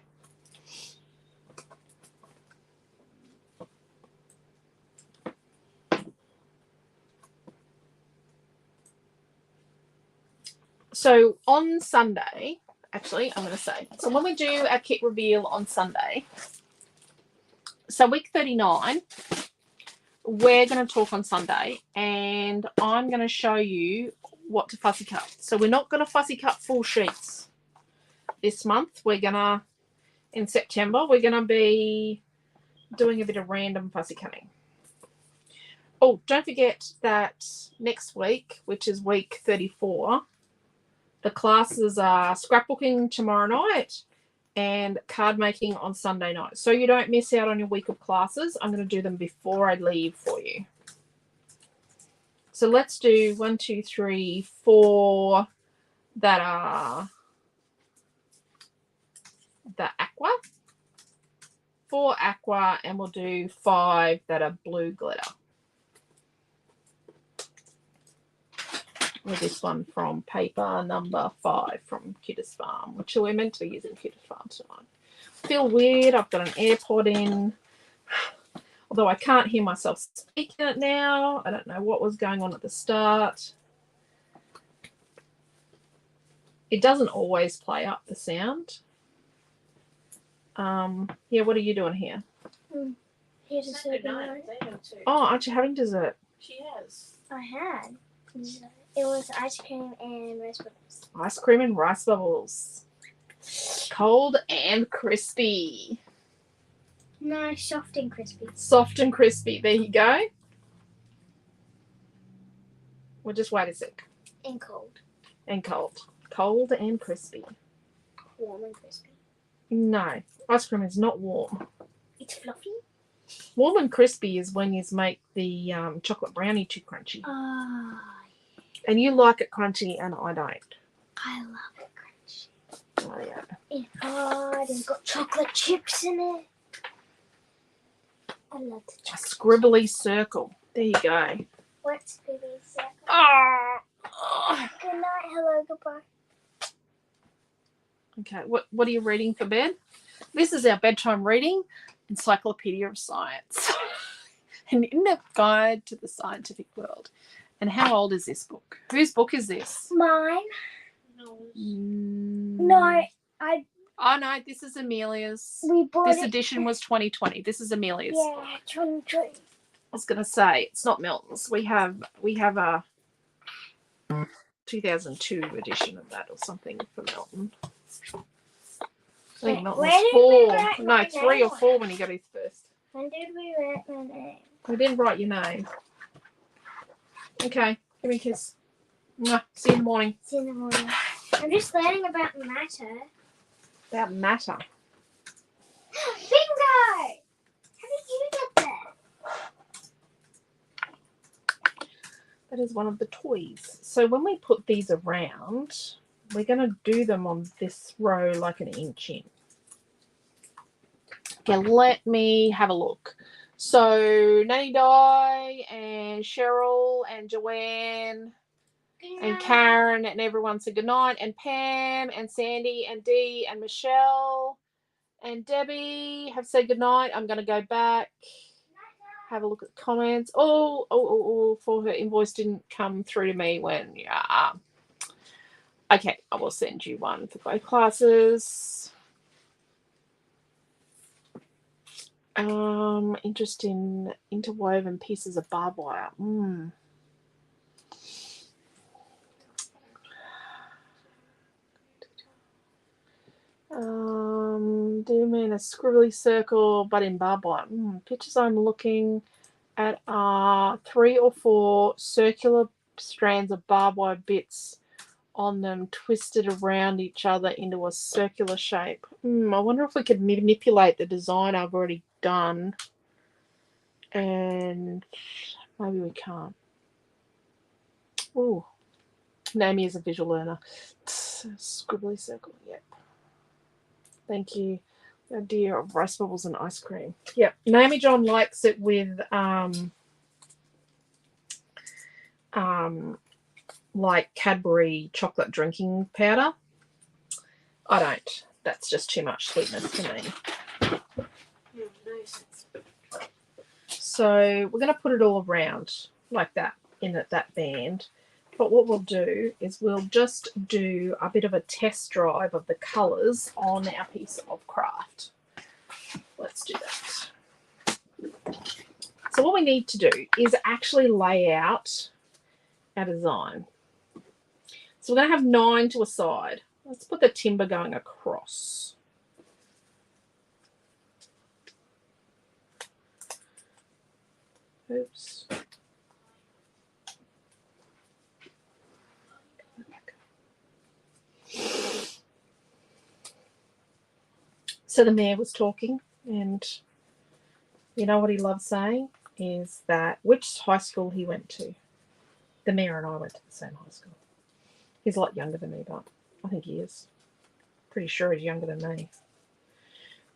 So on Sunday, actually, I'm going to say, so when we do our kit reveal on Sunday, so week 39, we're going to talk on Sunday, and I'm going to show you what to fussy cut. So we're not going to fussy cut full sheets this month. We're going to, in September, we're going to be doing a bit of random fussy cutting. Oh, don't forget that next week, which is week 34, the classes are scrapbooking tomorrow night and card making on Sunday night. So you don't miss out on your week of classes. I'm going to do them before I leave for you. So let's do 1, 2, 3, 4 that are the aqua. 4 aqua, and we'll do 5 that are blue glitter. With this one from paper number 5 from Cutest Farm, which we're meant to be using Cutest Farm tonight. I feel weird. I've got an AirPod in. Although I can't hear myself speaking it now. I don't know what was going on at the start. It doesn't always play up the sound. Yeah, what are you doing here? Here's a It's serving night. knife. They have too. Oh, aren't you having dessert? She has. I had. It was ice cream and rice bubbles. Ice cream and rice bubbles. Cold and crispy. No, soft and crispy. Soft and crispy. There you go. We'll just wait a sec. And cold. And cold. Cold and crispy. Warm and crispy. No, ice cream is not warm. It's fluffy. Warm and crispy is when you make the chocolate brownie too crunchy. And you like it crunchy and I don't. I love it crunchy. Oh, yeah. It's hard and got chocolate chips in it. I love the A chocolate. scribbly circle. There you go. What's baby circle? Oh. Good night, hello, goodbye. Okay, what are you reading for bed? This is our bedtime reading, Encyclopedia of Science. An in-depth guide to the scientific world. And how old is this book? Whose book is this? Mine? No. No, Oh no, this is Amelia's. we bought This it. edition was 2020. This is Amelia's. Yeah, 2020. was going to say it's not Milton's. We have a 2002 edition of that or something for Milton. I think Milton Where was did we 4. write No, my 3 name or 4 when he got his first. When did we write my name? We didn't write your name. Okay, give me a kiss. Mwah. See you in the morning. See you in the morning. I'm just learning about matter. About matter. Bingo! How did you get that? That is one of the toys. So when we put these around, we're going to do them on this row like an inch in. Okay, let me have a look. So Nanny Di and Cheryl and Joanne and Karen and everyone said goodnight, and Pam and Sandy and Dee and Michelle and Debbie have said goodnight. I'm going to go back, have a look at the comments. For her invoice didn't come through to me when, yeah. Okay, I will send you one for both classes. Interest in interwoven pieces of barbed wire. Do you mean a scribbly circle but in barbed wire? Pictures I'm looking at are 3 or 4 circular strands of barbed wire bits on them twisted around each other into a circular shape. I wonder if we could manipulate the design I've already done. And maybe we can't. Oh, Naomi is a visual learner. Scribbly circle, yep. Thank you. The idea of rice bubbles and ice cream. Yep. Naomi John likes it with like Cadbury chocolate drinking powder. I don't. That's just too much sweetness for me. So we're going to put it all around like that in that band. But what we'll do is we'll just do a bit of a test drive of the colours on our piece of craft. Let's do that. So what we need to do is actually lay out our design. So we're going to have 9 to a side. Let's put the timber going across. Oops. So the mayor was talking, and you know what he loves saying is that which high school he went to. The mayor and I went to the same high school. He's a lot younger than me, but I think he is. Pretty sure he's younger than me.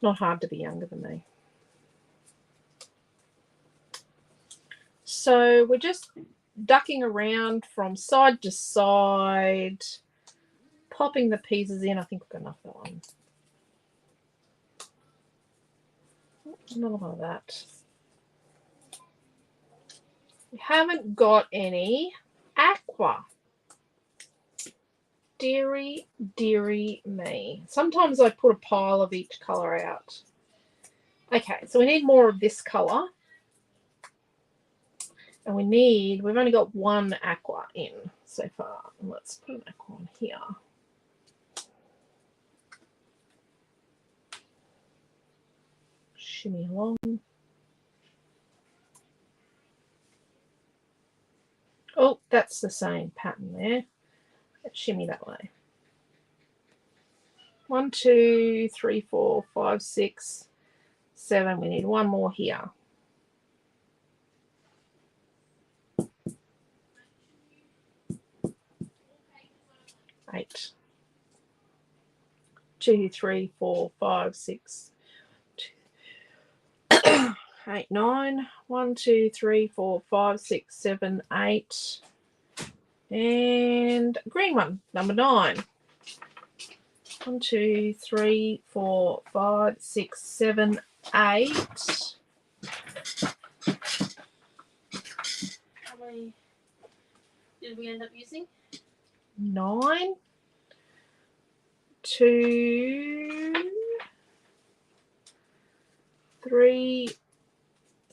Not hard to be younger than me. So we're just ducking around from side to side, popping the pieces in. I think we've got enough of that one. Another one of that. We haven't got any aqua. Deary, deary me. Sometimes I put a pile of each colour out. Okay, so we need more of this colour. And we've only got one aqua in so far. Let's put an aqua on here. Shimmy along. Oh, that's the same pattern there. Let's shimmy that way. 1, 2, 3, 4, 5, 6, 7. We need one more here. 8. 2, 3, 4, 5, 6, 8, 9. 1, 2, 3, 4, 5, 6, 7, 8. And green one, number 9. 1, 2, 3, 4, 5, 6, 7, 8. How many did we end up using? 9. 2, 3,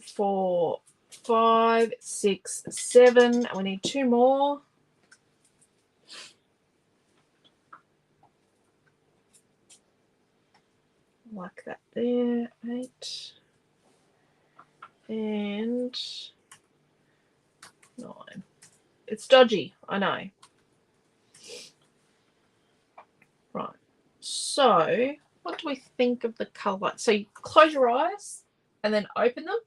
4, 5, 6, 7. And we need 2 more. Like that there. 8. And 9. It's dodgy, I know. Right. So, what do we think of the colour? So, you close your eyes and then open them,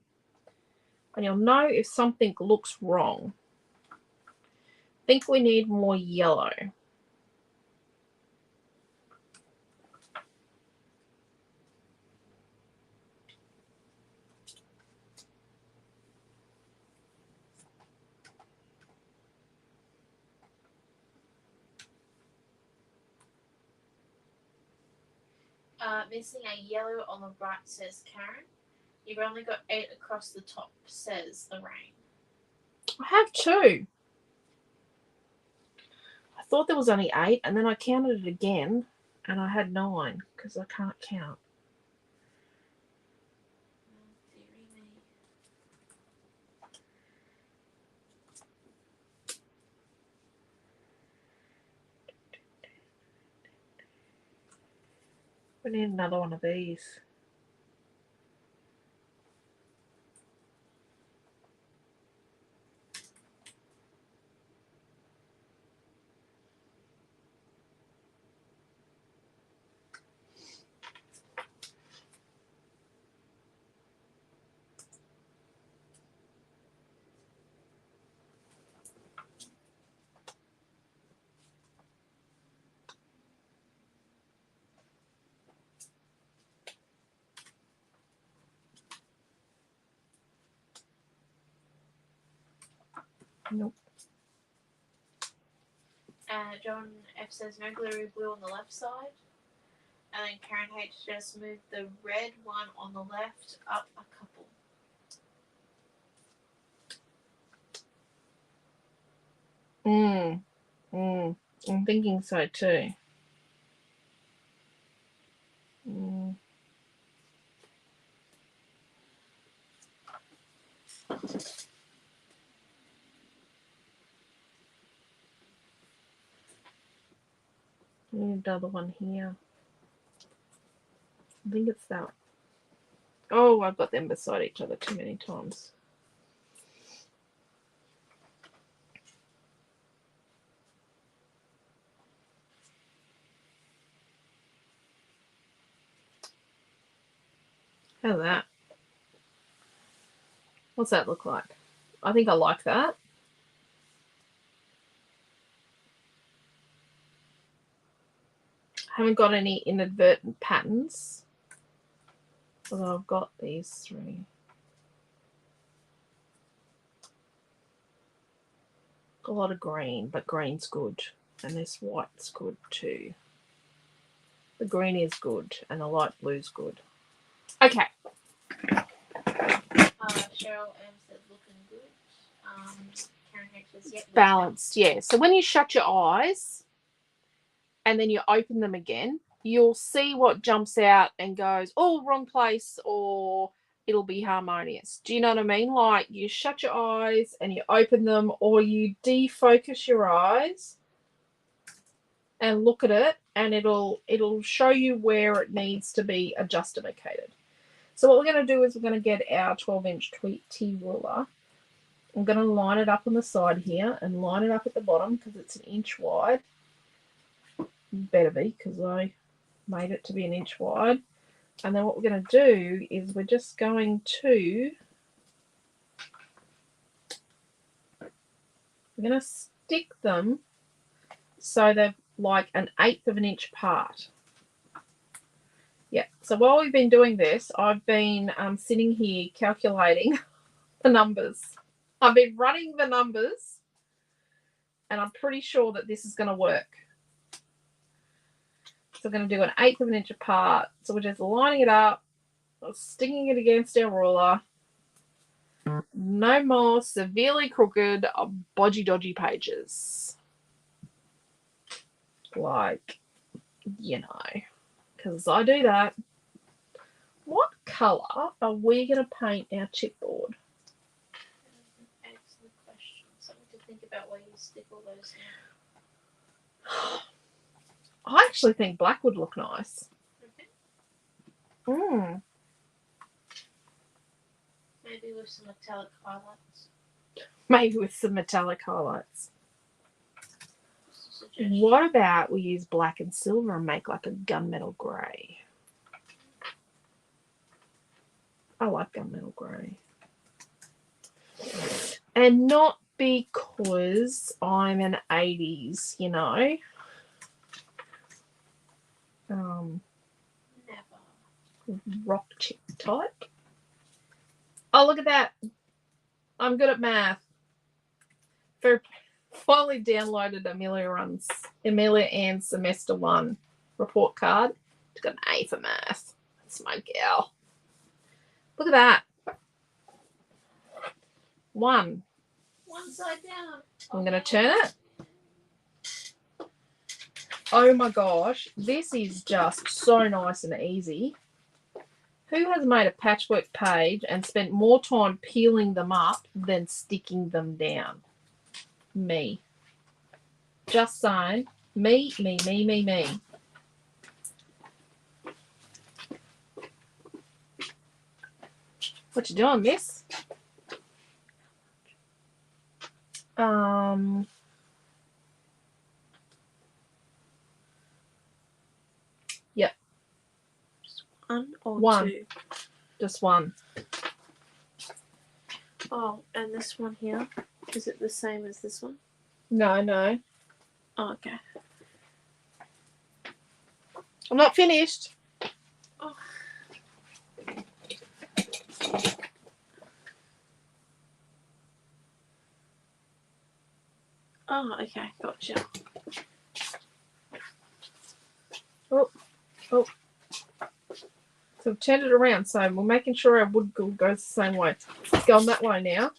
and you'll know if something looks wrong. I think we need more yellow. Missing a yellow on the right, says Karen. You've only got 8 across the top, says Lorraine. I have 2. I thought there was only 8, and then I counted it again, and I had 9 because I can't count. Oh, dearie me. We need another one of these. Nope. John F says no glittery blue on the left side. And then Karen H just moved the red one on the left up a couple. I'm thinking so too. I need another one here. I think it's that. Oh, I've got them beside each other too many times. How's that? What's that look like? I think I like that. Haven't got any inadvertent patterns. Although I've got these 3. Got a lot of green, but green's good. And this white's good too. The green is good and the light blue's good. Okay. Cheryl M said looking good. Karen H says yep. Balanced, yeah. So when you shut your eyes and then you open them again, you'll see what jumps out and goes, oh, wrong place, or it'll be harmonious. Do you know what I mean? Like you shut your eyes and you open them, or you defocus your eyes and look at it, and it'll show you where it needs to be adjusticated. So what we're going to do is we're going to get our 12-inch T ruler. I'm going to line it up on the side here and line it up at the bottom because it's 1 inch wide. Better be, because I made it to be 1 inch wide. And then what we're going to do is we're just going to stick them so they're like 1/8 of an inch apart. Yeah, so while we've been doing this, I've been sitting here calculating the numbers. I've been running the numbers, and I'm pretty sure that this is going to work. So we're going to do 1/8 of an inch apart. So we're just lining it up, sticking it against our ruler. No more severely crooked, bodgy, dodgy pages. Like, you know, because I do that. What colour are we going to paint our chipboard? about where you stick all those in. I actually think black would look nice. Okay. Mm. Maybe with some metallic highlights. Maybe with some metallic highlights. Just a suggestion. What about we use black and silver and make like a gunmetal grey? I like gunmetal grey. And not because I'm an 80s, you know. Never. Rock chick type. Oh, look at that. I'm good at math. Finally downloaded Amelia Ann's semester 1 report card. She's got an A for math. That's my gal. Look at that. 1. One side down. I'm going to turn it. Oh my gosh. This is just so nice and easy. Who has made a patchwork page and spent more time peeling them up than sticking them down? Me. Just saying. Me. What you doing, miss? Yep. One or 1. 2? Just 1. Oh, and this one here, is it the same as this one? No. Oh, okay. I'm not finished. Oh. Oh, okay, gotcha. Oh. So I've turned it around, so we're making sure our wood glue goes the same way. It's going that way now.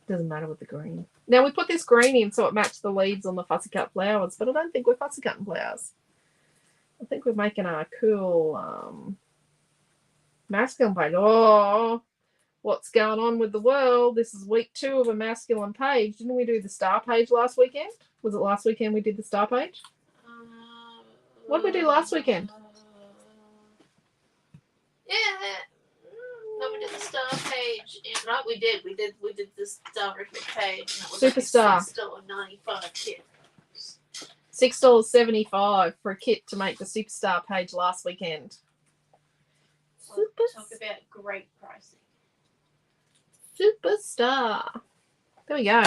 Doesn't matter with the green. Now we put this green in so it matched the leaves on the fussy cut flowers, but I don't think we're fussy cutting flowers. I think we're making a cool masculine page. Oh, what's going on with the world? This is week 2 of a masculine page. Didn't we do the star page last weekend? Was it last weekend we did the star page? What did we do last weekend? Yeah. No, we did the star page. Right, we did. We did the star page. And it was Superstar. Like a $6.95 kit. $6.75 for a kit to make the superstar page last weekend. We'll talk about great pricing. Superstar. There we go.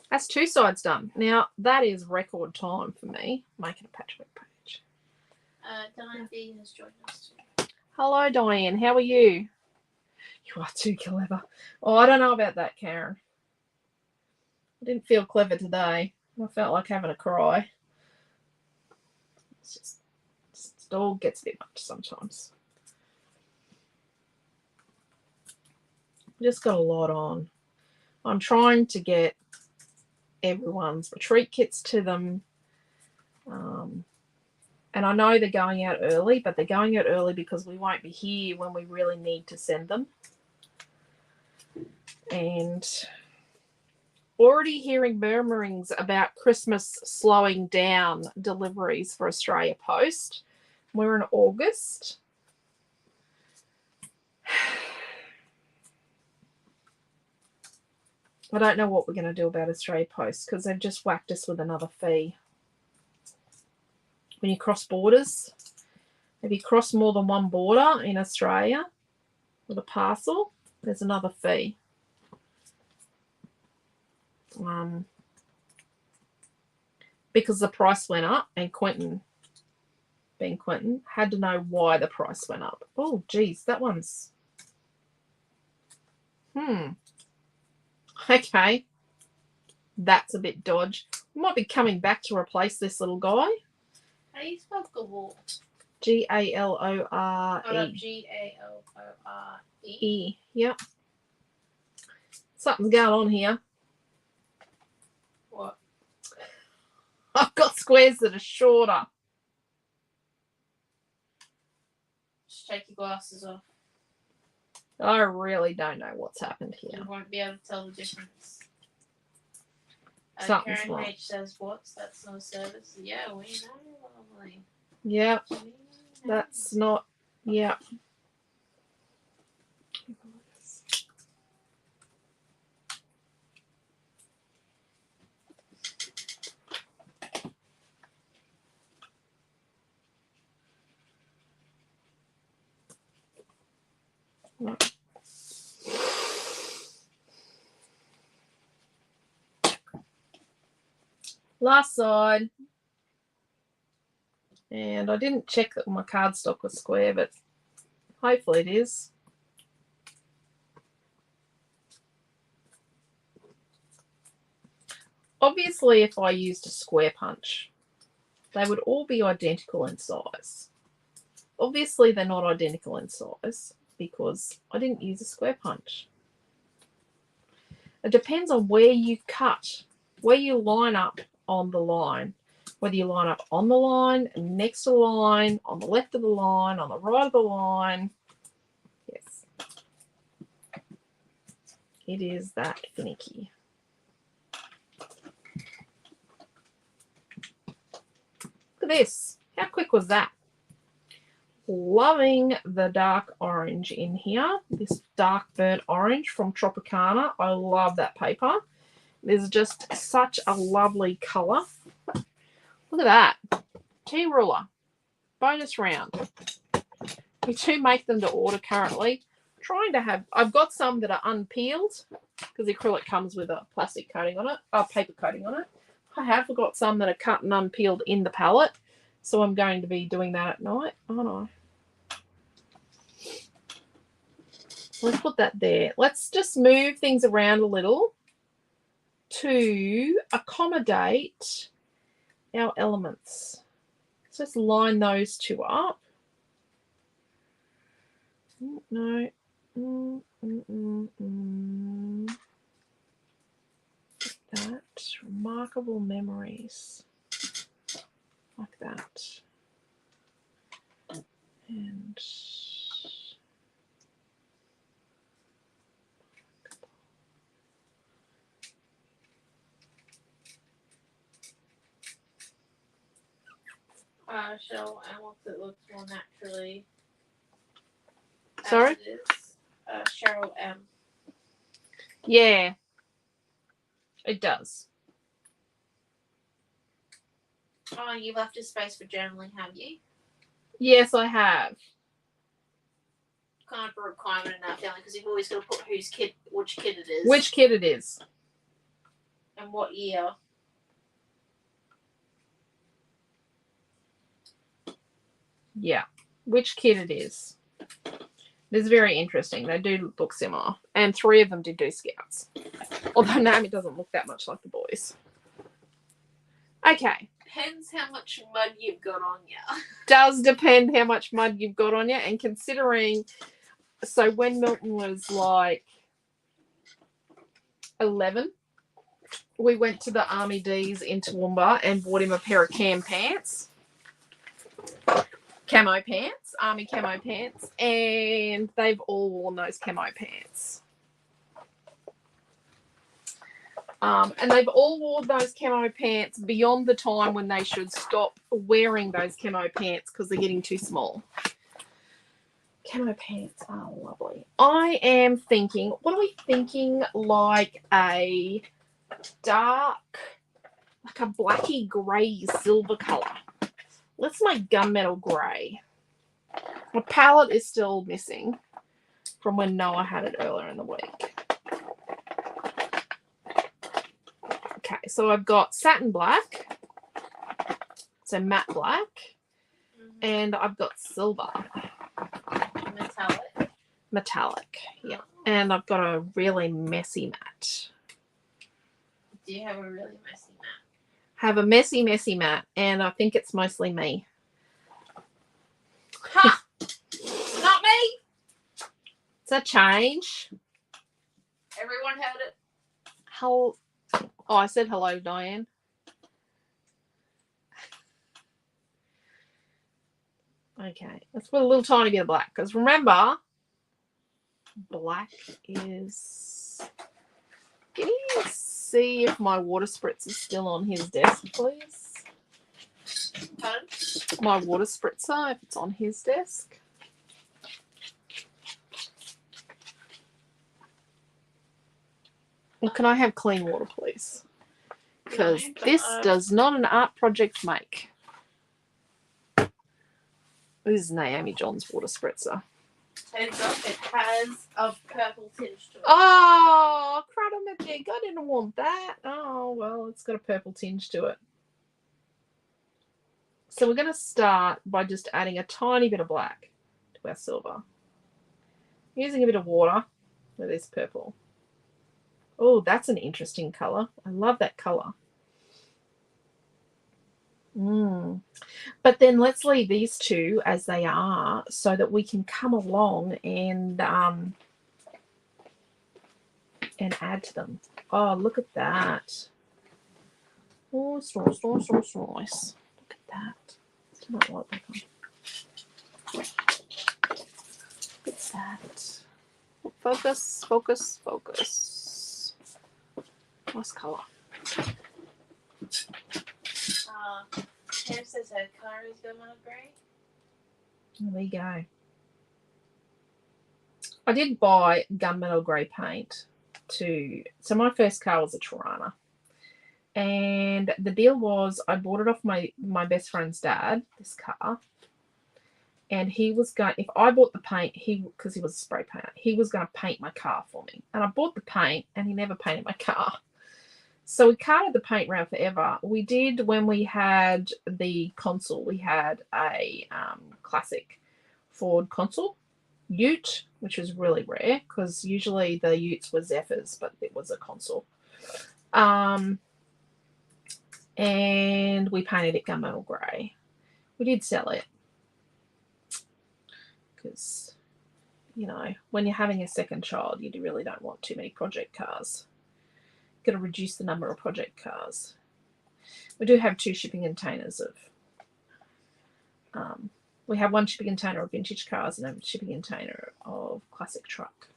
That's 2 sides done. Now, that is record time for me, making a patchwork page. Diane B has joined us too. Hello, Diane. How are you? You are too clever. Oh, I don't know about that, Karen. I didn't feel clever today. I felt like having a cry. It's just it all gets a bit much sometimes. Just got a lot on. I'm trying to get everyone's retreat kits to them. And I know they're going out early, but they're going out early because we won't be here when we really need to send them. And already hearing murmurings about Christmas slowing down deliveries for Australia Post. We're in August. I don't know what we're going to do about Australia Post because they've just whacked us with another fee. When you cross borders, if you cross more than one border in Australia with a parcel, there's another fee. Because the price went up, and Quentin, being Quentin, had to know why the price went up. Oh, geez, that one's... Okay. That's a bit dodge. We might be coming back to replace this little guy. How do you spell Galore? Galore. Galore. Yep. Something's going on here. What? I've got squares that are shorter. Just take your glasses off. I really don't know what's happened here. You won't be able to tell the difference. Something's Karen wrong. H says, "What's that's not a service?" Yeah, we know, lovely. Yeah, We know. that's not. Yeah. Last side. And I didn't check that my cardstock was square, but hopefully it is. Obviously, if I used a square punch, they would all be identical in size. Obviously, they're not identical in size because I didn't use a square punch. It depends on where you cut, where you line up on the line. Whether you line up on the line, next to the line, on the left of the line, on the right of the line. Yes. It is that finicky. Look at this. How quick was that? Loving the dark orange in here. This dark burnt orange from Tropicana. I love that paper. There's just such a lovely colour. Look at that. T-ruler. Bonus round. We do make them to order currently. Trying to have, I've got some that are unpeeled because the acrylic comes with a plastic coating on it, paper coating on it. I have got some that are cut and unpeeled in the palette, so I'm going to be doing that at night. Oh no. Let's put that there. Let's just move things around a little to accommodate our elements. Let's just line those two up. No. That. Remarkable memories. Like that. And Shell Amok that looks more naturally. sorry? As it is. Cheryl M. Yeah, it does. Oh, you left a space for journaling, have you? Yes, I have. Kind of a requirement in our family because you've always got to put whose kid, which kid it is. Which kid it is. And what year. Yeah, which kid it is. It's very interesting. They do look similar. And 3 of them did do Scouts. Although Naomi doesn't look that much like the boys. Okay. Depends how much mud you've got on you. Does depend how much mud you've got on you. And considering, so when Milton was like 11, we went to the Army D's in Toowoomba and bought him a pair of camo pants, Army camo pants, and they've all worn those camo pants. And they've all worn those camo pants beyond the time when they should stop wearing those camo pants because they're getting too small. Camo pants are lovely. I am thinking, what are we thinking? Like a dark, like a blacky grey silver colour. Let's make gunmetal grey. My palette is still missing from when Noah had it earlier in the week. Okay, so I've got satin black, so matte black, and I've got silver. Metallic, yeah. And I've got a really messy matte. Do you have a really messy matte? Have a messy matte, and I think it's mostly me. Ha! Not me! It's a change. Everyone heard it. Oh, I said hello, Diane. Okay, let's put a little tiny bit of black, because remember, black is... Can you see if my water spritz is still on his desk, please? Pardon? My water spritzer, if it's on his desk. Well, can I have clean water, please? Because No, but this I've- does not an art project make. This is Naomi John's water spritzer. Heads up, it has a purple tinge to it. Oh, crud-a-ma-dick. I didn't want that. Oh, well, it's got a purple tinge to it. So we're going to start by just adding a tiny bit of black to our silver. Using a bit of water with this purple. Oh, that's an interesting colour. I love that colour. But then let's leave these two as they are so that we can come along and add to them. Oh, look at that. Oh, it's nice, nice, nice, nice. Look at that. Still not like that one. Look at that. Focus, focus, focus. Nice colour. Pam says her colour is gunmetal grey. There you go. I did buy gunmetal grey paint so my first car was a Tirana. And the deal was I bought it off my best friend's dad, this car. And he was going, if I bought the paint, because he was a spray painter, he was going to paint my car for me. And I bought the paint and he never painted my car. So we carted the paint around forever. We did when we had the console. We had a classic Ford console Ute, which was really rare because usually the Utes were Zephyrs, but it was a console. And we painted it gunmetal grey. We did sell it because, you know, when you're having a second child, you really don't want too many project cars. Got to reduce the number of project cars. We do have 2 shipping containers of we have 1 shipping container of vintage cars and a shipping container of classic truck.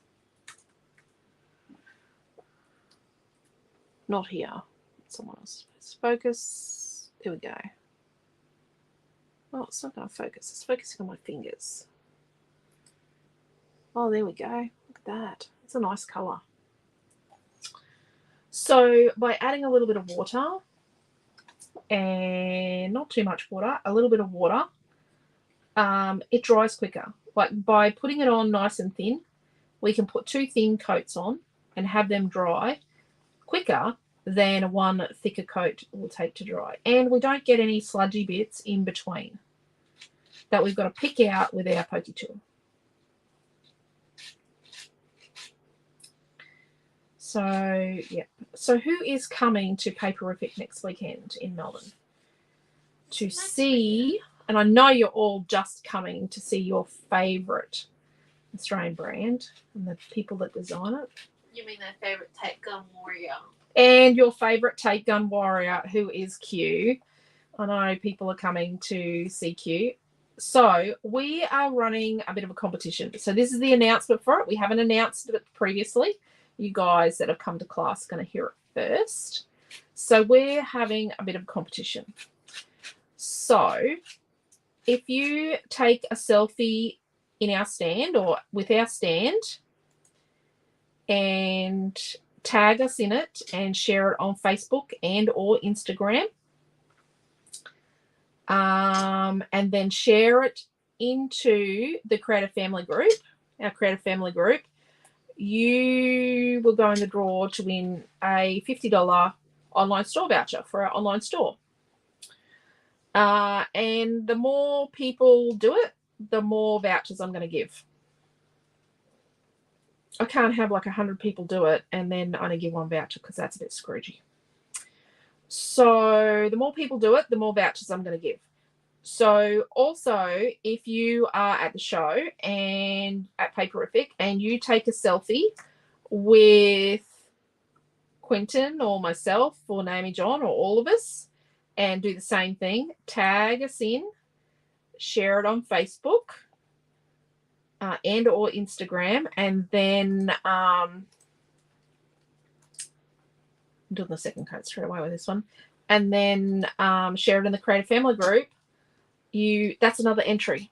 Not here. Someone else. Focus. There we go. Oh, it's not going to focus. It's focusing on my fingers. Oh, there we go. Look at that. It's a nice colour. So by adding a little bit of water and not too much water, a little bit of water, it dries quicker. Like by putting it on nice and thin, we can put 2 thin coats on and have them dry quicker than 1 thicker coat will take to dry. And we don't get any sludgy bits in between that we've got to pick out with our pokey tool. So, yeah. So who is coming to Paperific next weekend in Melbourne? To see, and I know you're all just coming to see your favourite Australian brand and the people that design it. You mean their favourite tape gun warrior? And your favourite tape gun warrior, who is Q. I know people are coming to see Q. So we are running a bit of a competition. So this is the announcement for it. We haven't announced it previously. You guys that have come to class are going to hear it first. So we're having a bit of a competition. So if you take a selfie in our stand or with our stand and tag us in it and share it on Facebook and or Instagram, and then share it into the Creative Family Group, our Creative Family Group, you will go in the draw to win a $50 online store voucher for our online store. And the more people do it, the more vouchers I'm going to give. I can't have like 100 people do it and then only give 1 voucher because that's a bit scroogey. So the more people do it, the more vouchers I'm going to give. So also, if you are at the show and at Paperific and you take a selfie with Quentin or myself or Naomi John or all of us and do the same thing, tag us in, share it on Facebook, and or Instagram, and then I'm doing the second code straight away with this one, and then share it in the Creative Family group. That's another entry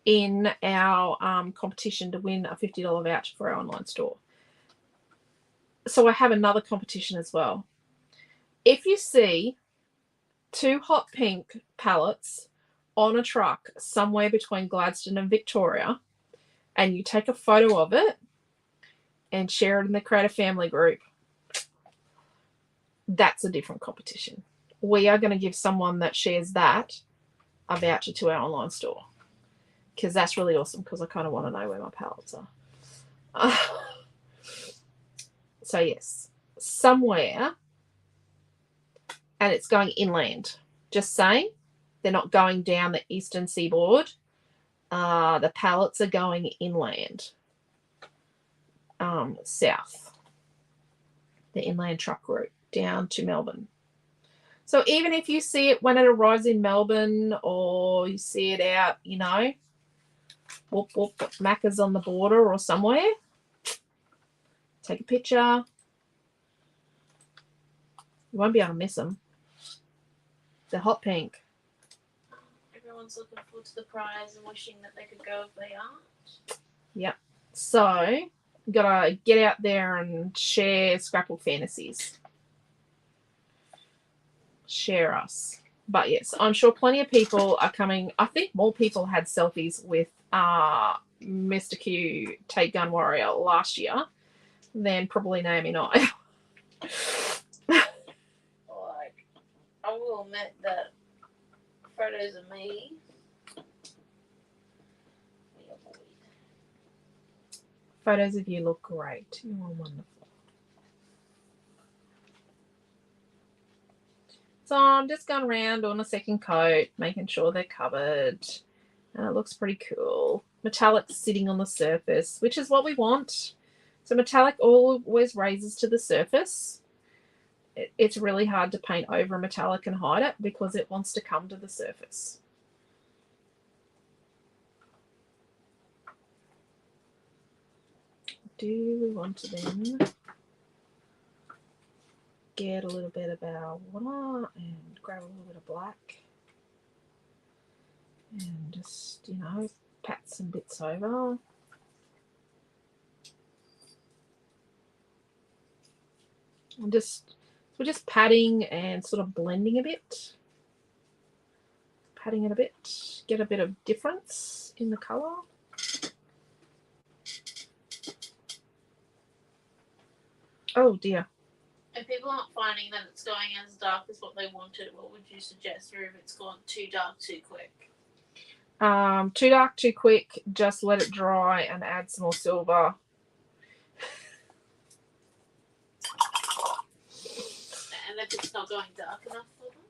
in our competition to win a $50 voucher for our online store. So I have another competition as well. If you see 2 hot pink palettes on a truck somewhere between Gladstone and Victoria, and you take a photo of it and share it in the Creative Family group, that's a different competition. We are going to give someone that shares that a voucher to our online store, because that's really awesome, because I kind of want to know where my palettes are. So yes, somewhere, and it's going inland. Just saying, they're not going down the eastern seaboard. The pallets are going inland, south, the inland truck route down to Melbourne. So even if you see it when it arrives in Melbourne, or you see it out, you know, whoop whoop, Macca's on the border or somewhere, take a picture. You won't be able to miss them. They're hot pink. Everyone's looking forward to the prize and wishing that they could go if they aren't. Yep. So you gotta get out there and share Scrapbook Fantasies. Share us. But yes, I'm sure plenty of people are coming. I think more people had selfies with Mr. Q Take Gun Warrior last year than probably Naomi and I. Like, I will admit that photos of me avoid. Photos of you look great. You are wonderful. So I'm just going around doing a second coat, making sure they're covered. And it looks pretty cool. Metallic sitting on the surface, which is what we want. So metallic always raises to the surface. It's really hard to paint over a metallic and hide it, because it wants to come to the surface. Do we want to then get a little bit of our water and grab a little bit of black and just, you know, pat some bits over. And we're just patting and sort of blending a bit. Patting it a bit, get a bit of difference in the colour. Oh dear. If people aren't finding that it's going as dark as what they wanted, what would you suggest? Or if it's gone too dark too quick? Too dark too quick, just let it dry and add some more silver. And if it's not going dark enough for them?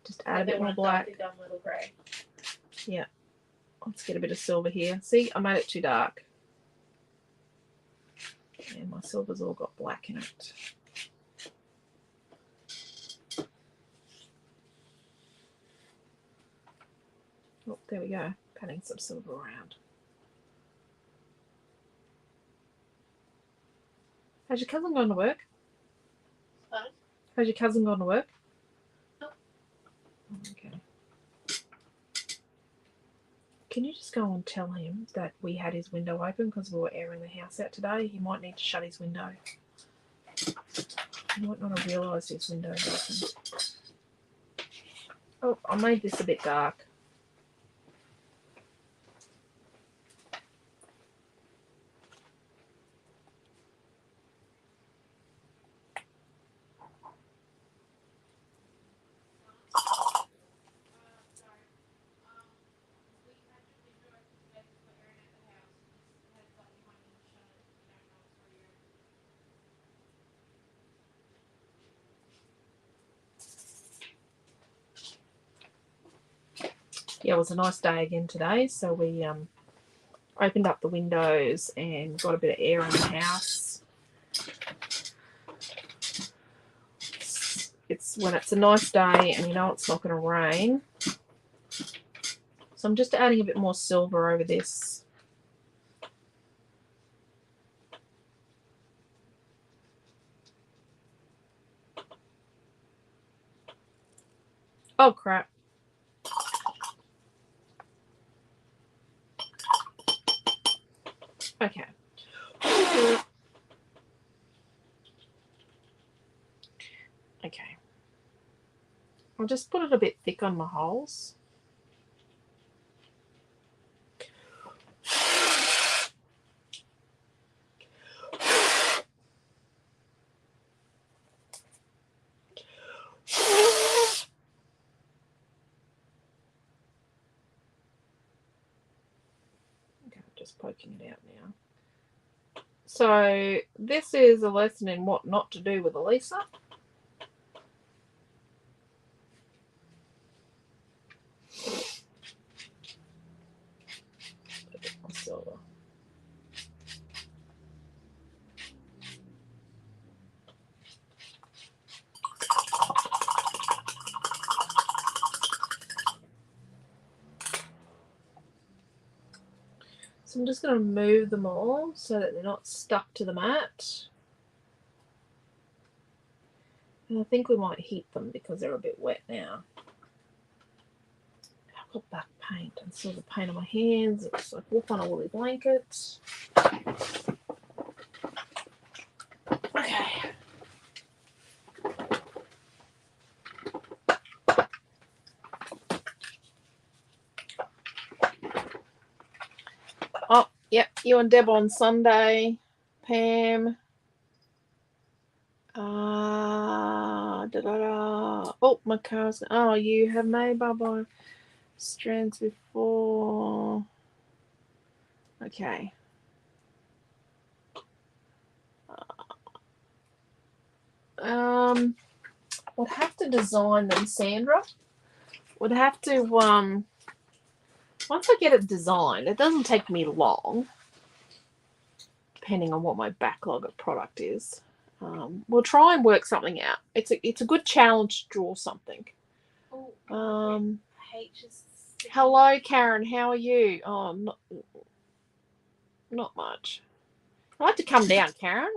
Just add a bit more black. Little grey. Yeah. Let's get a bit of silver here. See, I made it too dark. And my silver's all got black in it. Oh, there we go. Patting some silver around. How's your cousin gone to work? Pardon? How's your cousin gone to work? Nope. Okay. Can you just go and tell him that we had his window open because we were airing the house out today? He might need to shut his window. He might not have realised his window was open. Oh, I made this a bit dark. Yeah, it was a nice day again today, so we opened up the windows and got a bit of air in the house. It's when it's a nice day and you know it's not going to rain. So I'm just adding a bit more silver over this. Oh, crap. Okay. Okay. I'll just put it a bit thick on my holes. Okay, I'm just poking it out now. So this is a lesson in what not to do with Elisa. Silver. So I'm just going to move them all so that they're not stuck to the mat. And I think we might heat them because they're a bit wet now. I've got back paint and silver paint on my hands. It's like whoop on a woolly blanket. Okay. Oh, yep. You and Deb on Sunday. Pam. Oh, my car's. Oh, you have made bubble strands before. Okay. Would have to design them, Sandra. Would have to once I get it designed, it doesn't take me long, depending on what my backlog of product is. We'll try and work something out. It's a good challenge to draw something. Oh, H is Hello, Karen. How are you? Oh, not much. I'd like to come down, Karen.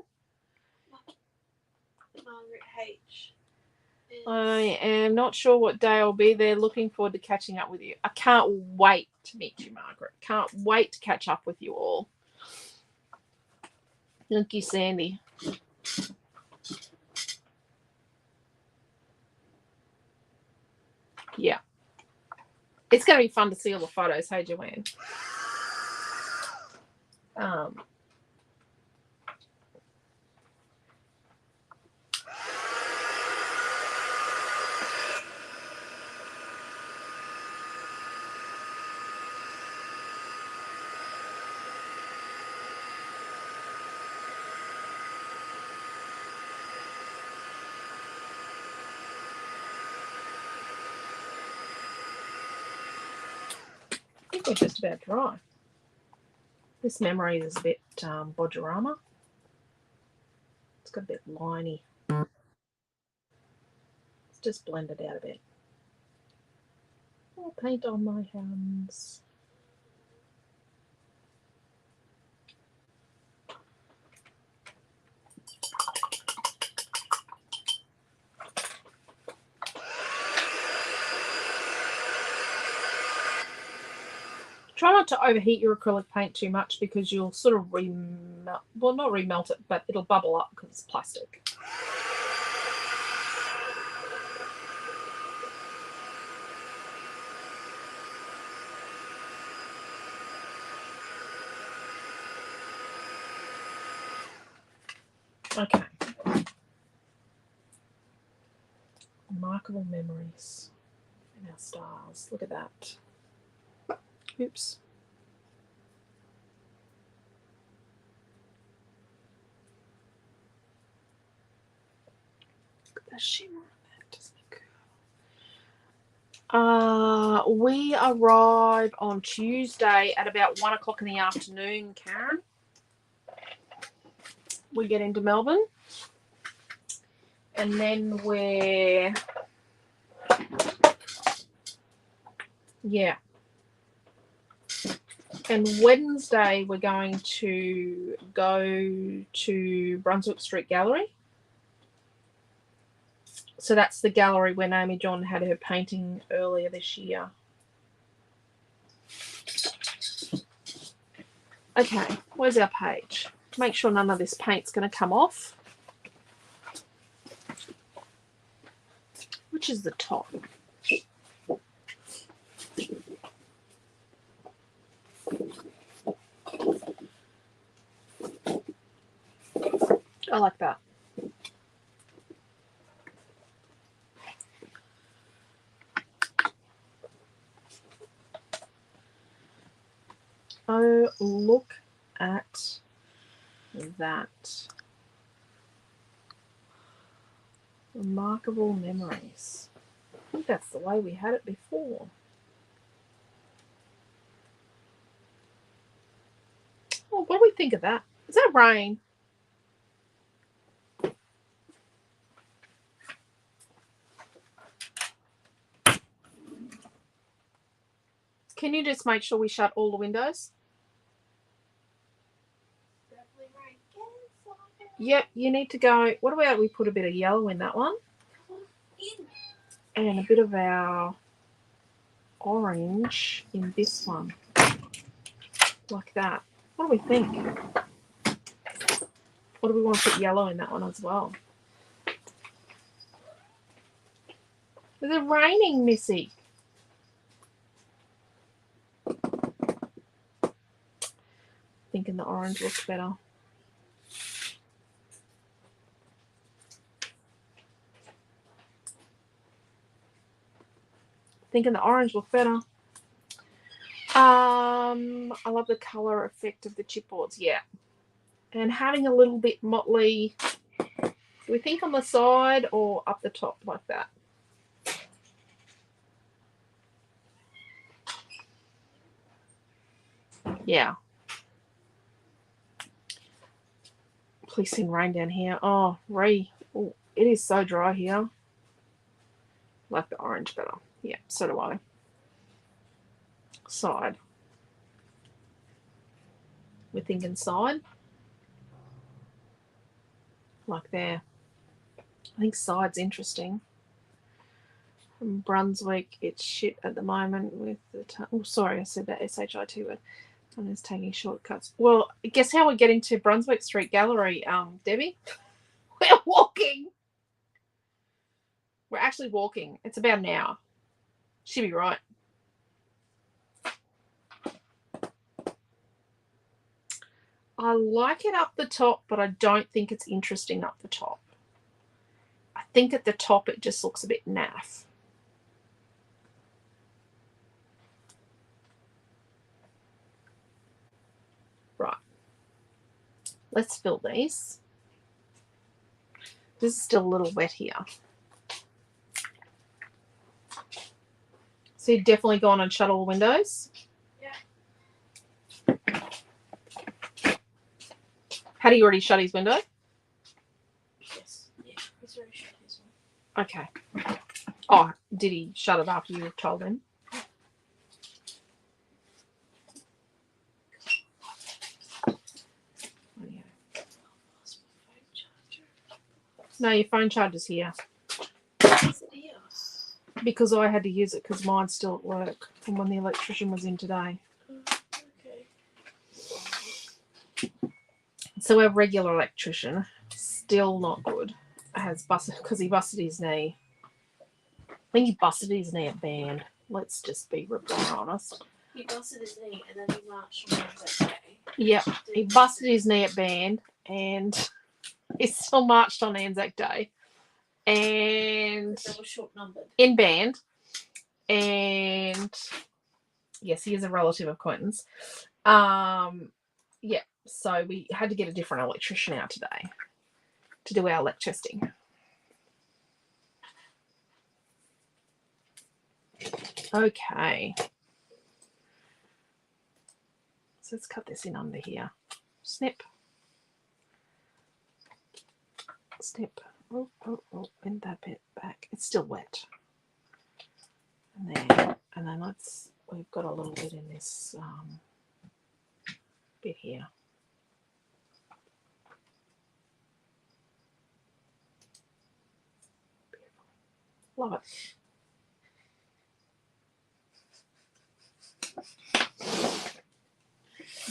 Margaret H. I am not sure what day I'll be there. Looking forward to catching up with you. I can't wait to meet you, Margaret. Can't wait to catch up with you all. Thank you, Sandy. Yeah. It's going to be fun to see all the photos. Hey, Joanne. I think we're just about dry. This memory is a bit Bodgerama. It's got a bit liney. Let's just blend it out a bit. I'll paint on my hands. Try not to overheat your acrylic paint too much because you'll sort of remelt, well, not remelt it, but it'll bubble up because it's plastic. Okay. Remarkable memories in our styles. Look at that. Oops. Look at the shimmer on that. Doesn't it cool? We arrive on Tuesday at about 1 o'clock in the afternoon, Karen. We get into Melbourne. And then we're... Yeah. And Wednesday, we're going to go to Brunswick Street Gallery. So that's the gallery where Naomi John had her painting earlier this year. Okay, where's our page? Make sure none of this paint's going to come off. Which is the top? I like that. Oh, look at that. Remarkable memories. I think that's the way we had it before. Oh, what do we think of that? Is that rain? Can you just make sure we shut all the windows? Definitely right. Get inside. Yep, you need to go. What about we put a bit of yellow in that one? Come on in. And a bit of our orange in this one. Like that. What do we think? Or do we want to put yellow in that one as well? Is it raining, Missy? Thinking the orange looks better. Thinking the orange looked better. I love the colour effect of the chipboards, yeah. And having a little bit motley. Do we think on the side or up the top like that? Yeah. Please send rain down here. Oh, oh, it is so dry here. Like the orange better. Yeah, so do I. Side. We're thinking side. Like there. I think side's interesting. From Brunswick, it's shit at the moment with the... Oh, sorry, I said that SHIT word. And it's taking shortcuts. Well, guess how we're getting to Brunswick Street Gallery, Debbie? We're walking. We're actually walking. It's about an hour. She'll be right. I like it up the top, but I don't think it's interesting up the top. I think at the top it just looks a bit naff. Right. Let's fill these. This is still a little wet here. So you've definitely gone and shut all the windows? Yeah. Had he already shut his window? Yes. Yeah. He's already shut his one. Okay. Oh, did he shut it after you told him? No, your phone charger's here. Is it here? Because I had to use it because mine's still at work from when the electrician was in today. Okay. So our regular electrician, still not good, has busted because he busted his knee. I think he busted his knee at band. Let's just be real honest. He busted his knee and then he marched on that day. Yep, he busted his knee at band and he still marched on Anzac Day. And They were short numbered. in band. And yes, he is a relative acquaintance. Yeah, so we had to get a different electrician out today to do our elect testing. Okay. So let's cut this in under here. Snip. Snip. Oh, bend that bit back. It's still wet. And then we've got a little bit in this bit here. Beautiful. Love it.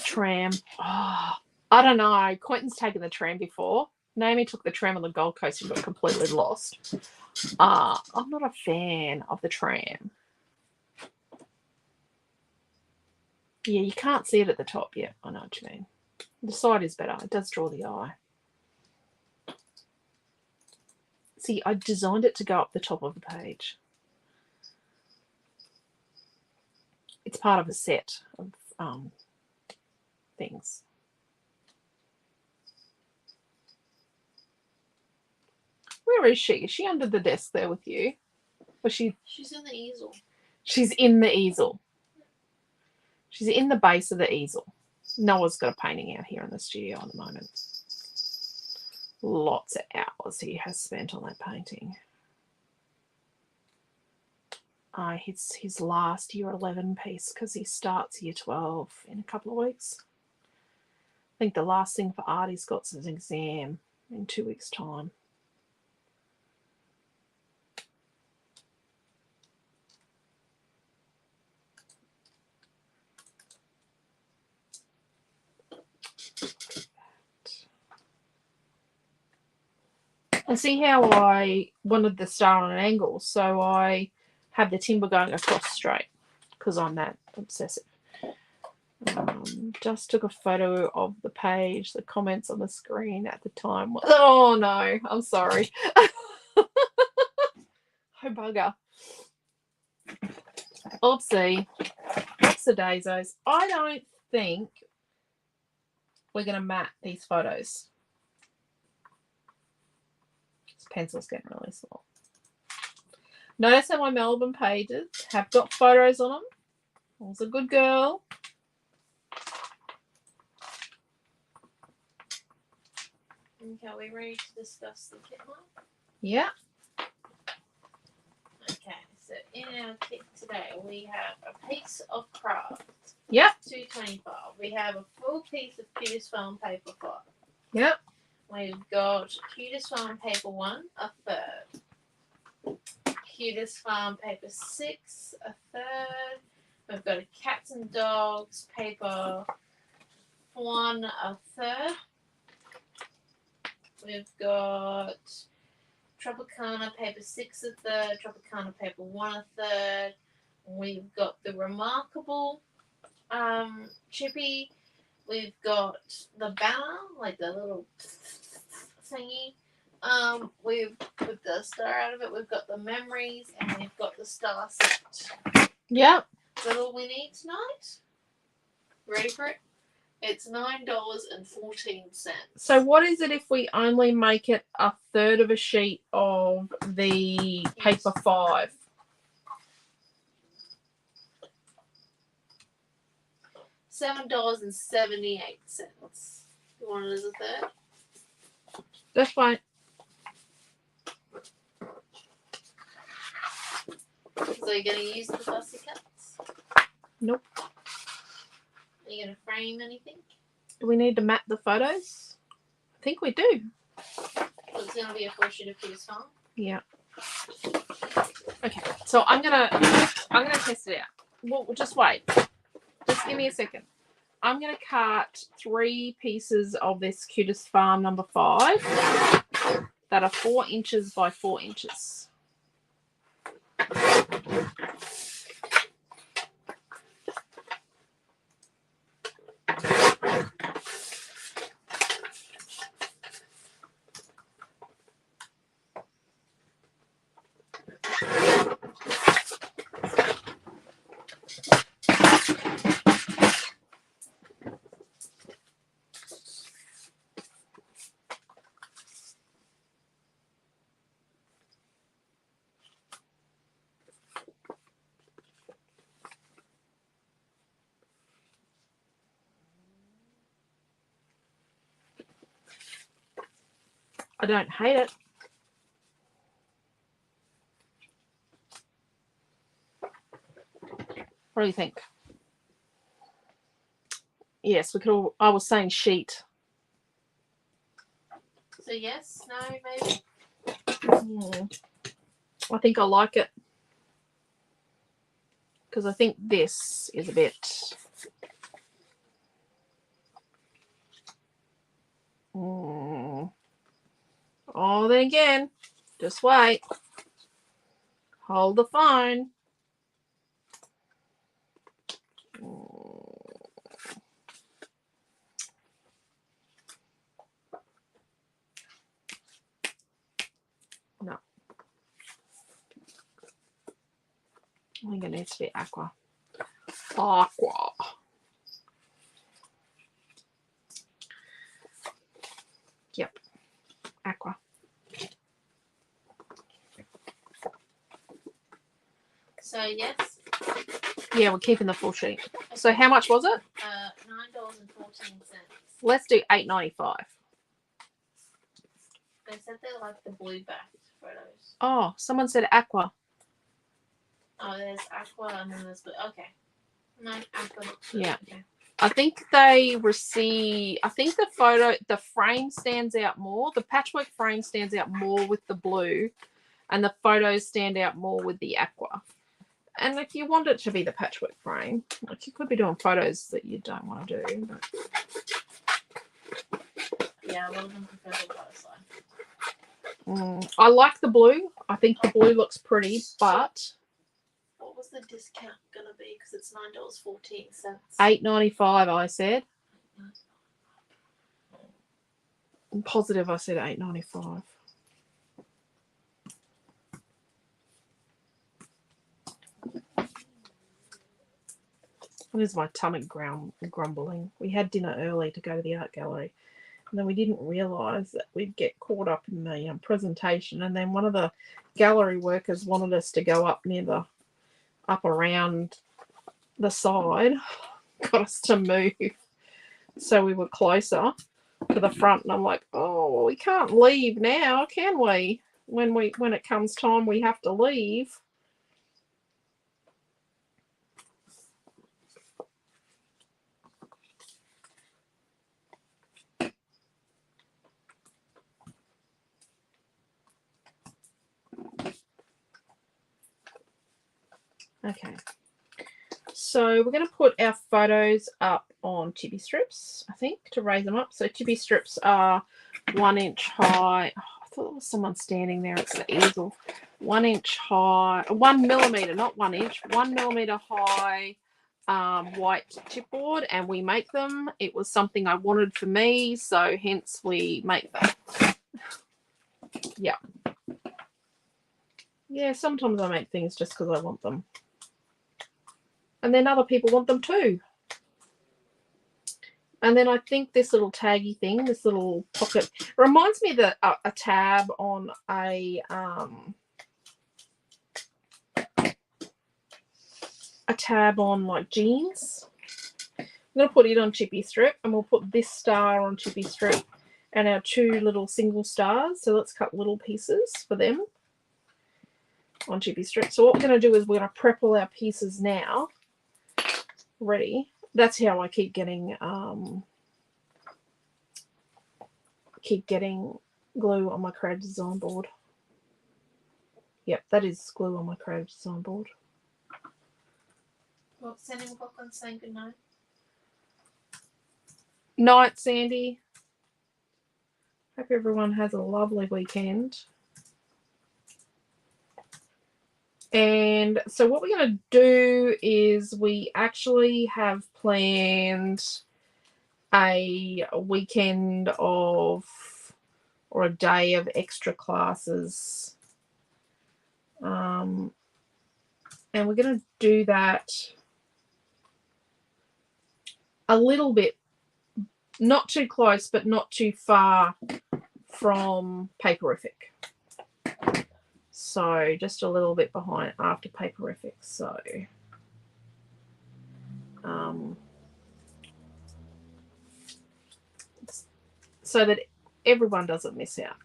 Tram. Oh, I don't know. Quentin's taken the tram before. Naomi took the tram on the Gold Coast and got completely lost. I'm not a fan of the tram. Yeah, you can't see it at the top yet. I know what you mean. The side is better. It does draw the eye. See, I designed it to go up the top of the page. It's part of a set of things. Where is she? Is she under the desk there with you? Or She's in the easel. She's in the easel. She's in the base of the easel. Noah's got a painting out here in the studio at the moment. Lots of hours he has spent on that painting. It's his last year 11 piece because he starts year 12 in a couple of weeks. I think the last thing for art he's got is an exam in 2 weeks' time. And see how I wanted the star on an angle, so I have the timber going across straight because I'm that obsessive. Just took a photo of the page. The comments on the screen at the time. Oh no, I'm sorry. Oh bugger. Oopsie. Oopsie-daisies. I don't think we're going to mat these photos. This pencil's getting really small. Notice how my Melbourne pages have got photos on them. I was a good girl. Okay, are we ready to discuss the kit line? Yeah. Okay, so in our kit today we have a piece of craft. Yep. $2.25. We have a full piece of Cutest Farm paper 5. Yep. We've got Cutest Farm paper 1, a third. Cutest Farm paper 6, a third. We've got a cats and dogs paper 1, a third. We've got Tropicana paper 6, a third. Tropicana paper 1, a third. We've got the Remarkable chippy. We've got the banner, like the little thingy. We've put the star out of it. We've got the memories, and we've got the star set. Yep. Is that all we need tonight? Ready for it? It's $9.14. So what is it if we only make it a third of a sheet of the paper 5? $7.78. You want it as a third? That's fine. So you're going to use the fussy cuts? Nope. Are you going to frame anything? Do we need to map the photos? I think we do. So it's going to be a full sheet of Cutest Farm? Yeah. Okay. So I'm gonna test it out. Well, just wait. Just give me a second. I'm gonna cut 3 pieces of this Cutest Farm number 5 that are 4 inches by 4 inches. I don't hate it. What do you think? Yes, we could all. I was saying sheet. So yes, no, maybe? I think I like it because I think this is a bit. Oh, then again, just wait. Hold the phone. No. I think it needs to be aqua. Aqua. Yep. Aqua. So yes. Yeah, we're keeping the full sheet. So how much was it? $9.14. Let's do $8.95. They said they like the blue backed photos. Oh, someone said aqua. Oh, there's aqua and then there's blue. Okay. No, aqua looks good. Yeah. Okay. I think the frame stands out more. The patchwork frame stands out more with the blue, and the photos stand out more with the aqua. And if you want it to be the patchwork frame, like you could be doing photos that you don't want to do. But... Yeah, a lot of them prefer the butterfly. I like the blue. I think the blue looks pretty, but what was the discount gonna be? Because it's $9.14. $8.95. I said. I'm positive I said $8.95. What is my stomach grumbling? We had dinner early to go to the art gallery, and then we didn't realise that we'd get caught up in the presentation. And then one of the gallery workers wanted us to go up around the side, got us to move, so we were closer to the front. And I'm like, oh, well, we can't leave now, can we? When it comes time, we have to leave. Okay, so we're going to put our photos up on chibi strips, I think, to raise them up. So chibi strips are 1 inch high. Oh, I thought there was someone standing there. It's the easel. 1 inch high, 1 millimeter, not 1 inch, 1 millimeter high white chipboard, and we make them. It was something I wanted for me, so hence we make them. Yeah. Yeah, sometimes I make things just because I want them. And then other people want them too. And then I think this little taggy thing, this little pocket, reminds me of a tab on a tab on like jeans. I'm going to put it on chippy strip, and we'll put this star on chippy strip and our 2 little single stars. So let's cut little pieces for them on chippy strip. So what we're going to do is we're going to prep all our pieces now. Ready. That's how I keep getting glue on my creative design board. Yep, that is glue on my creative design board. Well, sending Brooklyn saying good night. Night, Sandy. Hope everyone has a lovely weekend. And so what we're going to do is we actually have planned a weekend of, or a day of extra classes. And we're going to do that a little bit, not too close, but not too far from Paperific. So just a little bit behind after Paperific. So that everyone doesn't miss out.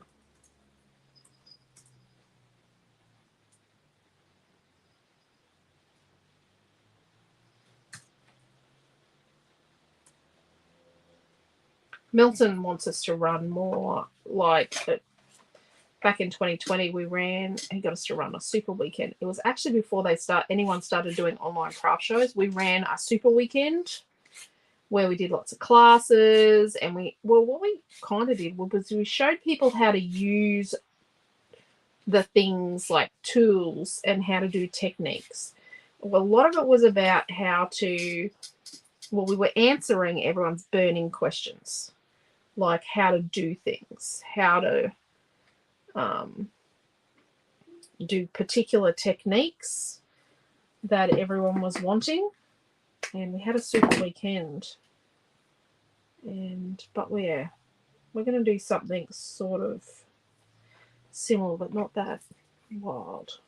Milton wants us to run more like back in 2020, he got us to run a super weekend. It was actually before anyone started doing online craft shows. We ran a super weekend where we did lots of classes, and what we kind of did was we showed people how to use the things like tools and how to do techniques. Well, a lot of it was about we were answering everyone's burning questions, like how to do things, how to do particular techniques that everyone was wanting. And we had a super weekend. But we're going to do something sort of similar, but not that wild.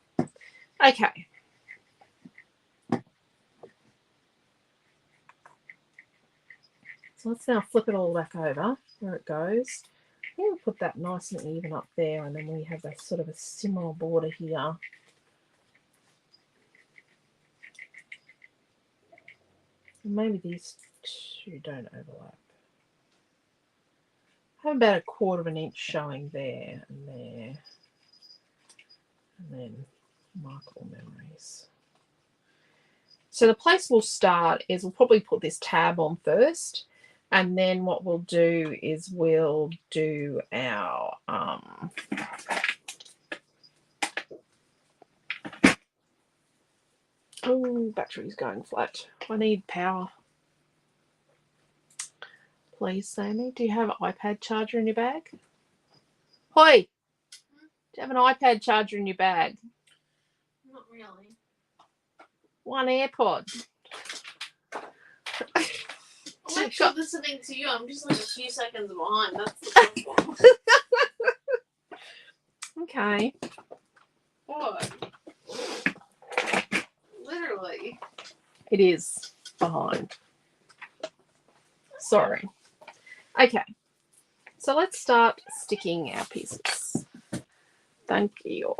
Okay. So let's now flip it all back over where it goes. We'll put that nice and even up there, and then we have a sort of a similar border here. Maybe these two don't overlap. I have about 1/4 inch showing there and there. And then mark all memories. So the place we'll start is we'll probably put this tab on first. And then what we'll do is we'll do our oh, battery's going flat. I need power. Please, Sammy. Do you have an iPad charger in your bag? Hoi! Do you have an iPad charger in your bag? Not really. One AirPod. I'm actually listening to you. I'm just like a few seconds behind. That's the problem. Okay. What? Literally. It is behind. Sorry. Okay. So let's start sticking our pieces. Thank you.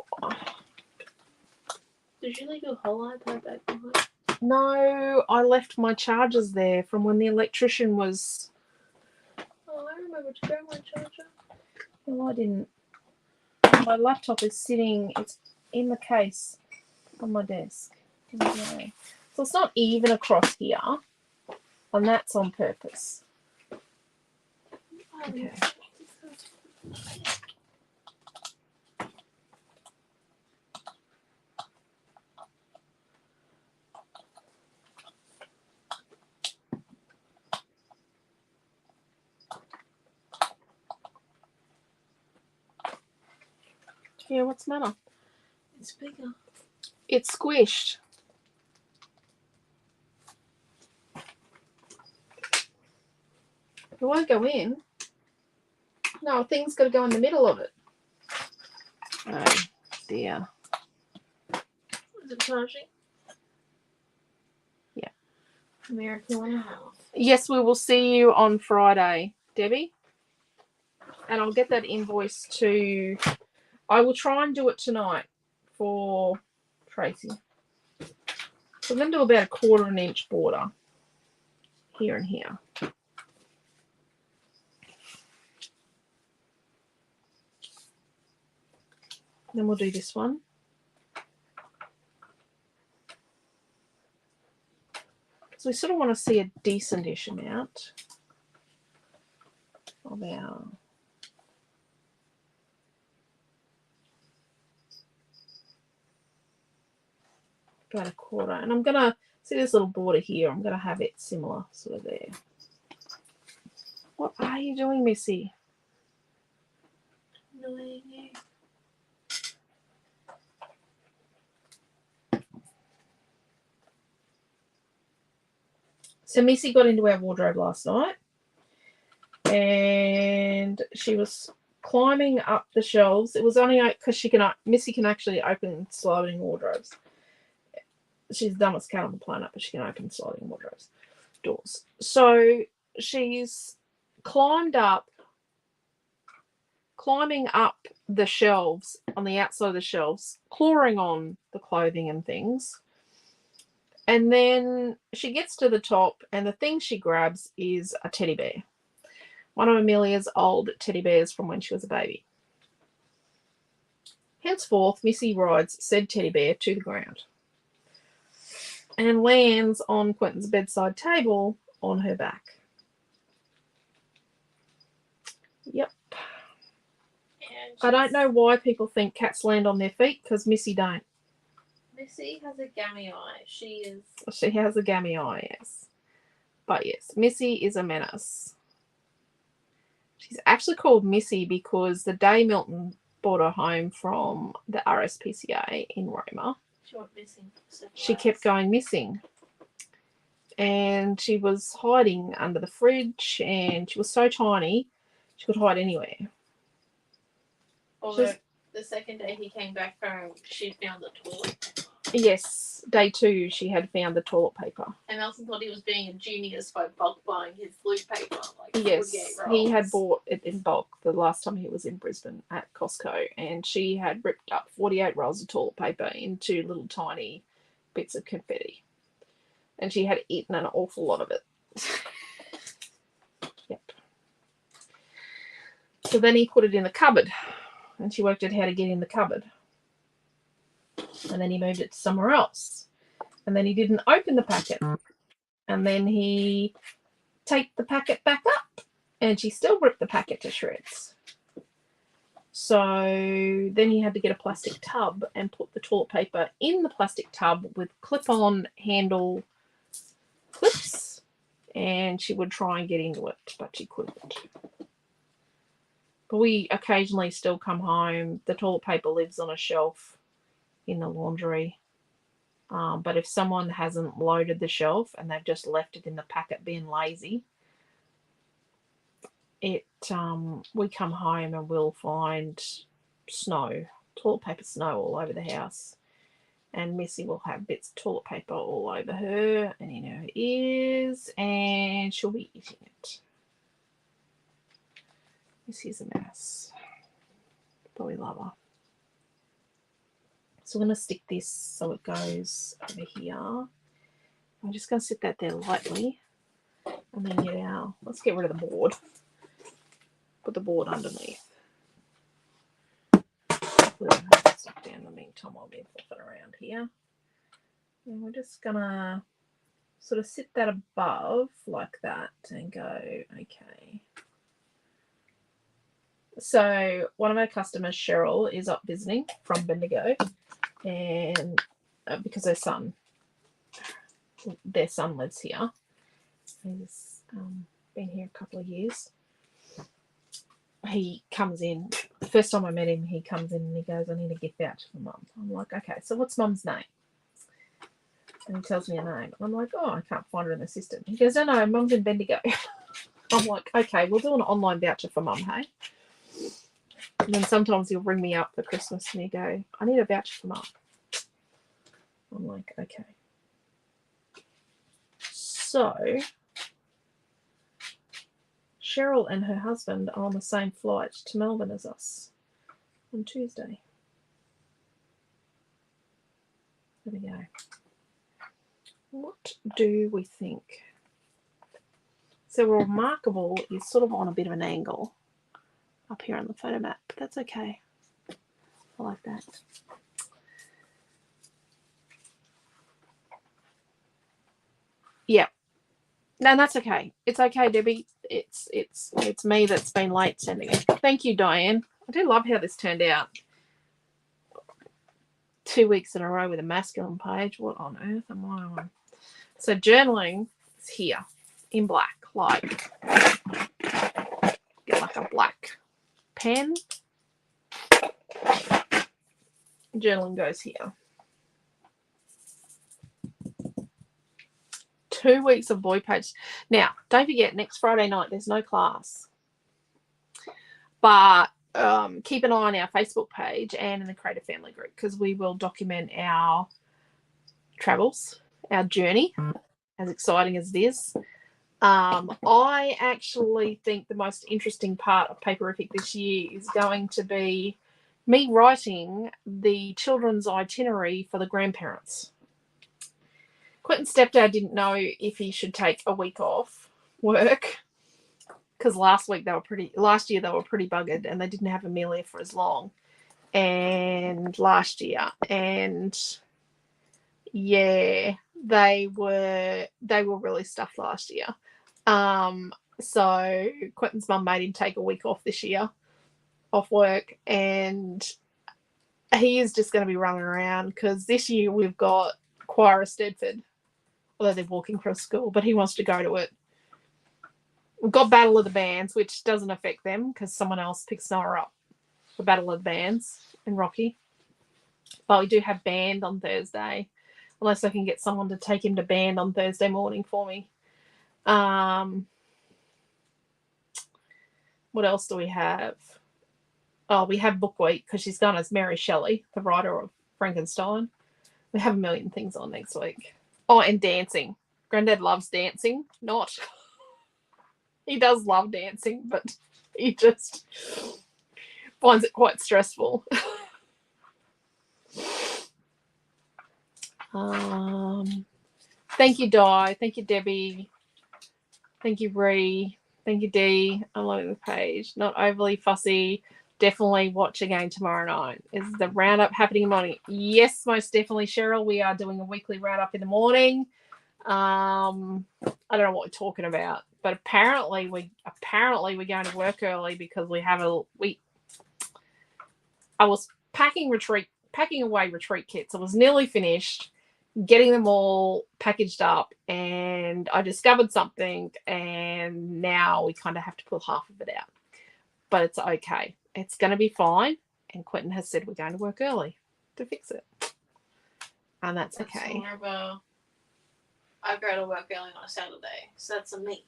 Did you leave your whole iPad back behind? No, I left my chargers there from when the electrician was... Oh, I remember to grab my charger. No, I didn't. My laptop is sitting, it's in the case on my desk. Okay. So it's not even across here, and that's on purpose. Okay. Yeah, what's the matter? It's bigger. It's squished. It won't go in. No, a thing's got to go in the middle of it. Oh, dear. Is it charging? Yeah. American 1.5. Yes, we will see you on Friday, Debbie. And I'll get that invoice to... I will try and do it tonight for Tracy. So I'm going to do about 1/4 inch border here and here. Then we'll do this one. So we sort of want to see a decent-ish amount of our... about 1/4, and I'm gonna see this little border here. I'm gonna have it similar sort of there. What are you doing, Missy? Annoying you. So Missy got into our wardrobe last night, and she was climbing up the shelves. It was only because Missy can actually open sliding wardrobes. She's the dumbest cat on the planet, but she can open sliding wardrobes doors. So she's climbing up the shelves, on the outside of the shelves, clawing on the clothing and things. And then she gets to the top, and the thing she grabs is a teddy bear. One of Amelia's old teddy bears from when she was a baby. Henceforth, Missy rides said teddy bear to the ground and lands on Quentin's bedside table on her back. Yep. And I don't know why people think cats land on their feet, because Missy don't. Missy has a gammy eye. She has a gammy eye, yes. But yes, Missy is a menace. She's actually called Missy because the day Milton brought her home from the RSPCA in Roma, She went missing. she kept going missing. And she was hiding under the fridge, and she was so tiny, she could hide anywhere. Although the second day he came back home, she found the toilet. Yes, day 2, she had found the toilet paper. And Elton thought he was being a genius by bulk buying his blue paper. Like Yes, 48 he rolls. had bought it in bulk the last time he was in Brisbane at Costco, and she had ripped up 48 rolls of toilet paper into little tiny bits of confetti. And she had eaten an awful lot of it. Yep. So then he put it in the cupboard, and she worked out how to get in the cupboard. And then he moved it to somewhere else. And then he didn't open the packet. And then he taped the packet back up, and she still ripped the packet to shreds. So then he had to get a plastic tub and put the toilet paper in the plastic tub with clip-on handle clips, and she would try and get into it, but she couldn't. But we occasionally still come home. The toilet paper lives on a shelf in the laundry. But if someone hasn't loaded the shelf and they've just left it in the packet being lazy, we come home and we'll find snow, toilet paper snow all over the house. And Missy will have bits of toilet paper all over her and in her ears, and she'll be eating it. Missy's a mess, but we love her. So we're going to stick this so it goes over here. I'm just going to sit that there lightly, and then let's get rid of the board. Put the board underneath. We'll have that stuff down in the meantime while we flip it around here. And we're just going to sort of sit that above like that and go, okay. So one of our customers, Cheryl, is up visiting from Bendigo, and because their son lives here. He's been here a couple of years. He comes in, the first time I met him, he comes in and he goes, I need a gift voucher for Mum. I'm like, okay, so what's Mum's name? And he tells me a name. I'm like, oh, I can't find her in the system. He goes, no, Mum's in Bendigo. I'm like, okay, we'll do an online voucher for Mum, hey? And then sometimes he'll ring me up for Christmas and he'll go, I need a voucher for Mum. I'm like, okay. So Cheryl and her husband are on the same flight to Melbourne as us on Tuesday. There we go. What do we think? So Remarkable is sort of on a bit of an angle up here on the photo map, but that's okay. I like that. Yeah. No, that's okay. It's okay, Debbie. It's me that's been late sending it. Thank you, Diane. I do love how this turned out. 2 weeks in a row with a masculine page. What on earth am I on? So journaling is here in black. Like, get like a black pen. Journaling goes here. 2 weeks of boy page. Now, don't forget, next Friday night, there's no class. But keep an eye on our Facebook page and in the Creative Family group, because we will document our travels, our journey, as exciting as it is. I actually think the most interesting part of Paperific this year is going to be me writing the children's itinerary for the grandparents. Quentin's stepdad didn't know if he should take a week off work, because last year they were pretty buggered and they didn't have Amelia for as long. and last year, and yeah, they were really stuffed last year. So Quentin's mum made him take a week off this year, off work, and he is just going to be running around because this year we've got choir at Stedford, although they're walking from school, but he wants to go to it. We've got Battle of the Bands, which doesn't affect them because someone else picks Noah up for Battle of the Bands in Rocky. But we do have band on Thursday, unless I can get someone to take him to band on Thursday morning for me. What else do we have? Oh, we have book week because she's gone as Mary Shelley, the writer of Frankenstein. We have a million things on next week. Oh, and dancing. Granddad loves dancing. Not. He does love dancing, but he just finds it quite stressful. Thank you, Di. Thank you, Debbie. Thank you, Bree. Thank you, Dee. I'm loving the page. Not overly fussy. Definitely watch again tomorrow night. Is the roundup happening in the morning? Yes, most definitely, Cheryl. We are doing a weekly roundup in the morning. I don't know what we're talking about, but apparently we're going to work early because I was packing away retreat kits. I was nearly finished getting them all packaged up, and I discovered something, and now we kind of have to pull half of it out. But it's okay. It's going to be fine. And Quentin has said we're going to work early to fix it. And that's okay. Horrible. I go to work early on a Saturday, so that's a me.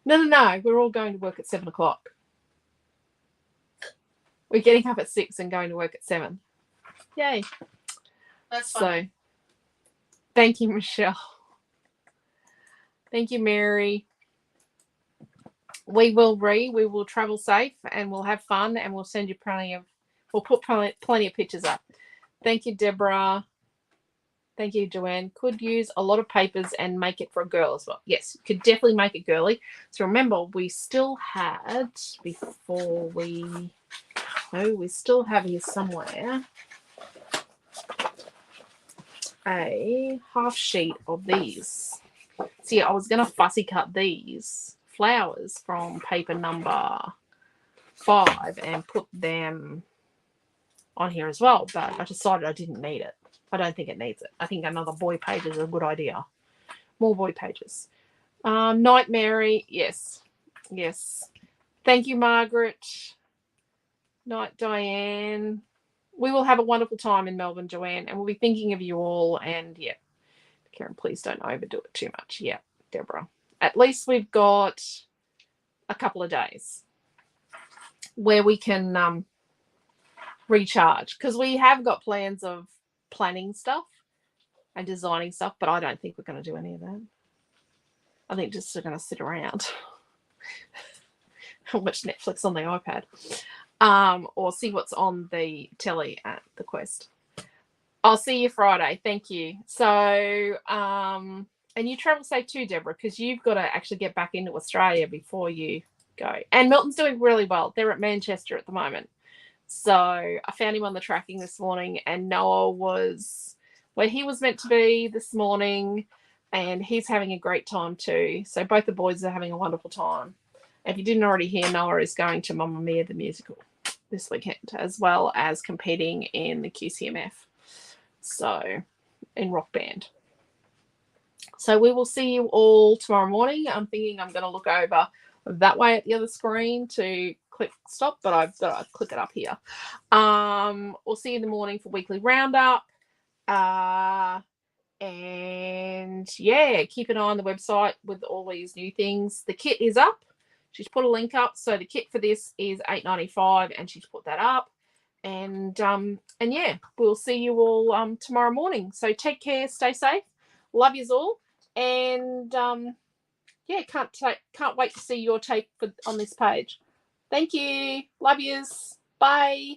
No. We're all going to work at 7 o'clock. We're getting up at 6 and going to work at 7. Yay. That's fine. So, thank you, Michelle. Thank you, Mary. We will travel safe and we'll have fun, and we'll send you we'll put plenty of pictures up. Thank you, Deborah. Thank you, Joanne. Could use a lot of papers and make it for a girl as well. Yes, you could definitely make it girly. So remember, we still had, we still have here somewhere a half sheet of these. See, I was going to fussy cut these flowers from paper number 5 and put them on here as well, but I decided I didn't need it. I don't think it needs it. I think another boy page is a good idea. More boy pages. Night Mary, yes. Thank you, Margaret. Night, Diane. We will have a wonderful time in Melbourne, Joanne, and we'll be thinking of you all. And yeah, Karen, please don't overdo it too much. Yeah, Deborah. At least we've got a couple of days where we can recharge, because we have got plans of planning stuff and designing stuff, but I don't think we're going to do any of that. I think just we're going to sit around and watch Netflix on the iPad, or see what's on the telly at the Quest. I'll see you Friday. Thank you. So, and you travel safe too, Deborah, because you've got to actually get back into Australia before you go. And Milton's doing really well. They're at Manchester at the moment. So I found him on the tracking this morning, and Noah was where he was meant to be this morning, and he's having a great time too. So both the boys are having a wonderful time. If you didn't already hear, Noah is going to Mamma Mia the musical this weekend, as well as competing in the QCMF, so in rock band. So we will see you all tomorrow morning. I'm thinking I'm going to look over that way at the other screen to click stop, but I've got to click it up here. We'll see you in the morning for weekly roundup. And yeah, keep an eye on the website with all these new things. The kit is up. She's put a link up. So the kit for this is $8.95, and she's put that up. And yeah, we'll see you all tomorrow morning. So take care, stay safe. Love yous all. And yeah, can't wait to see your take on this page. Thank you. Love yous. Bye.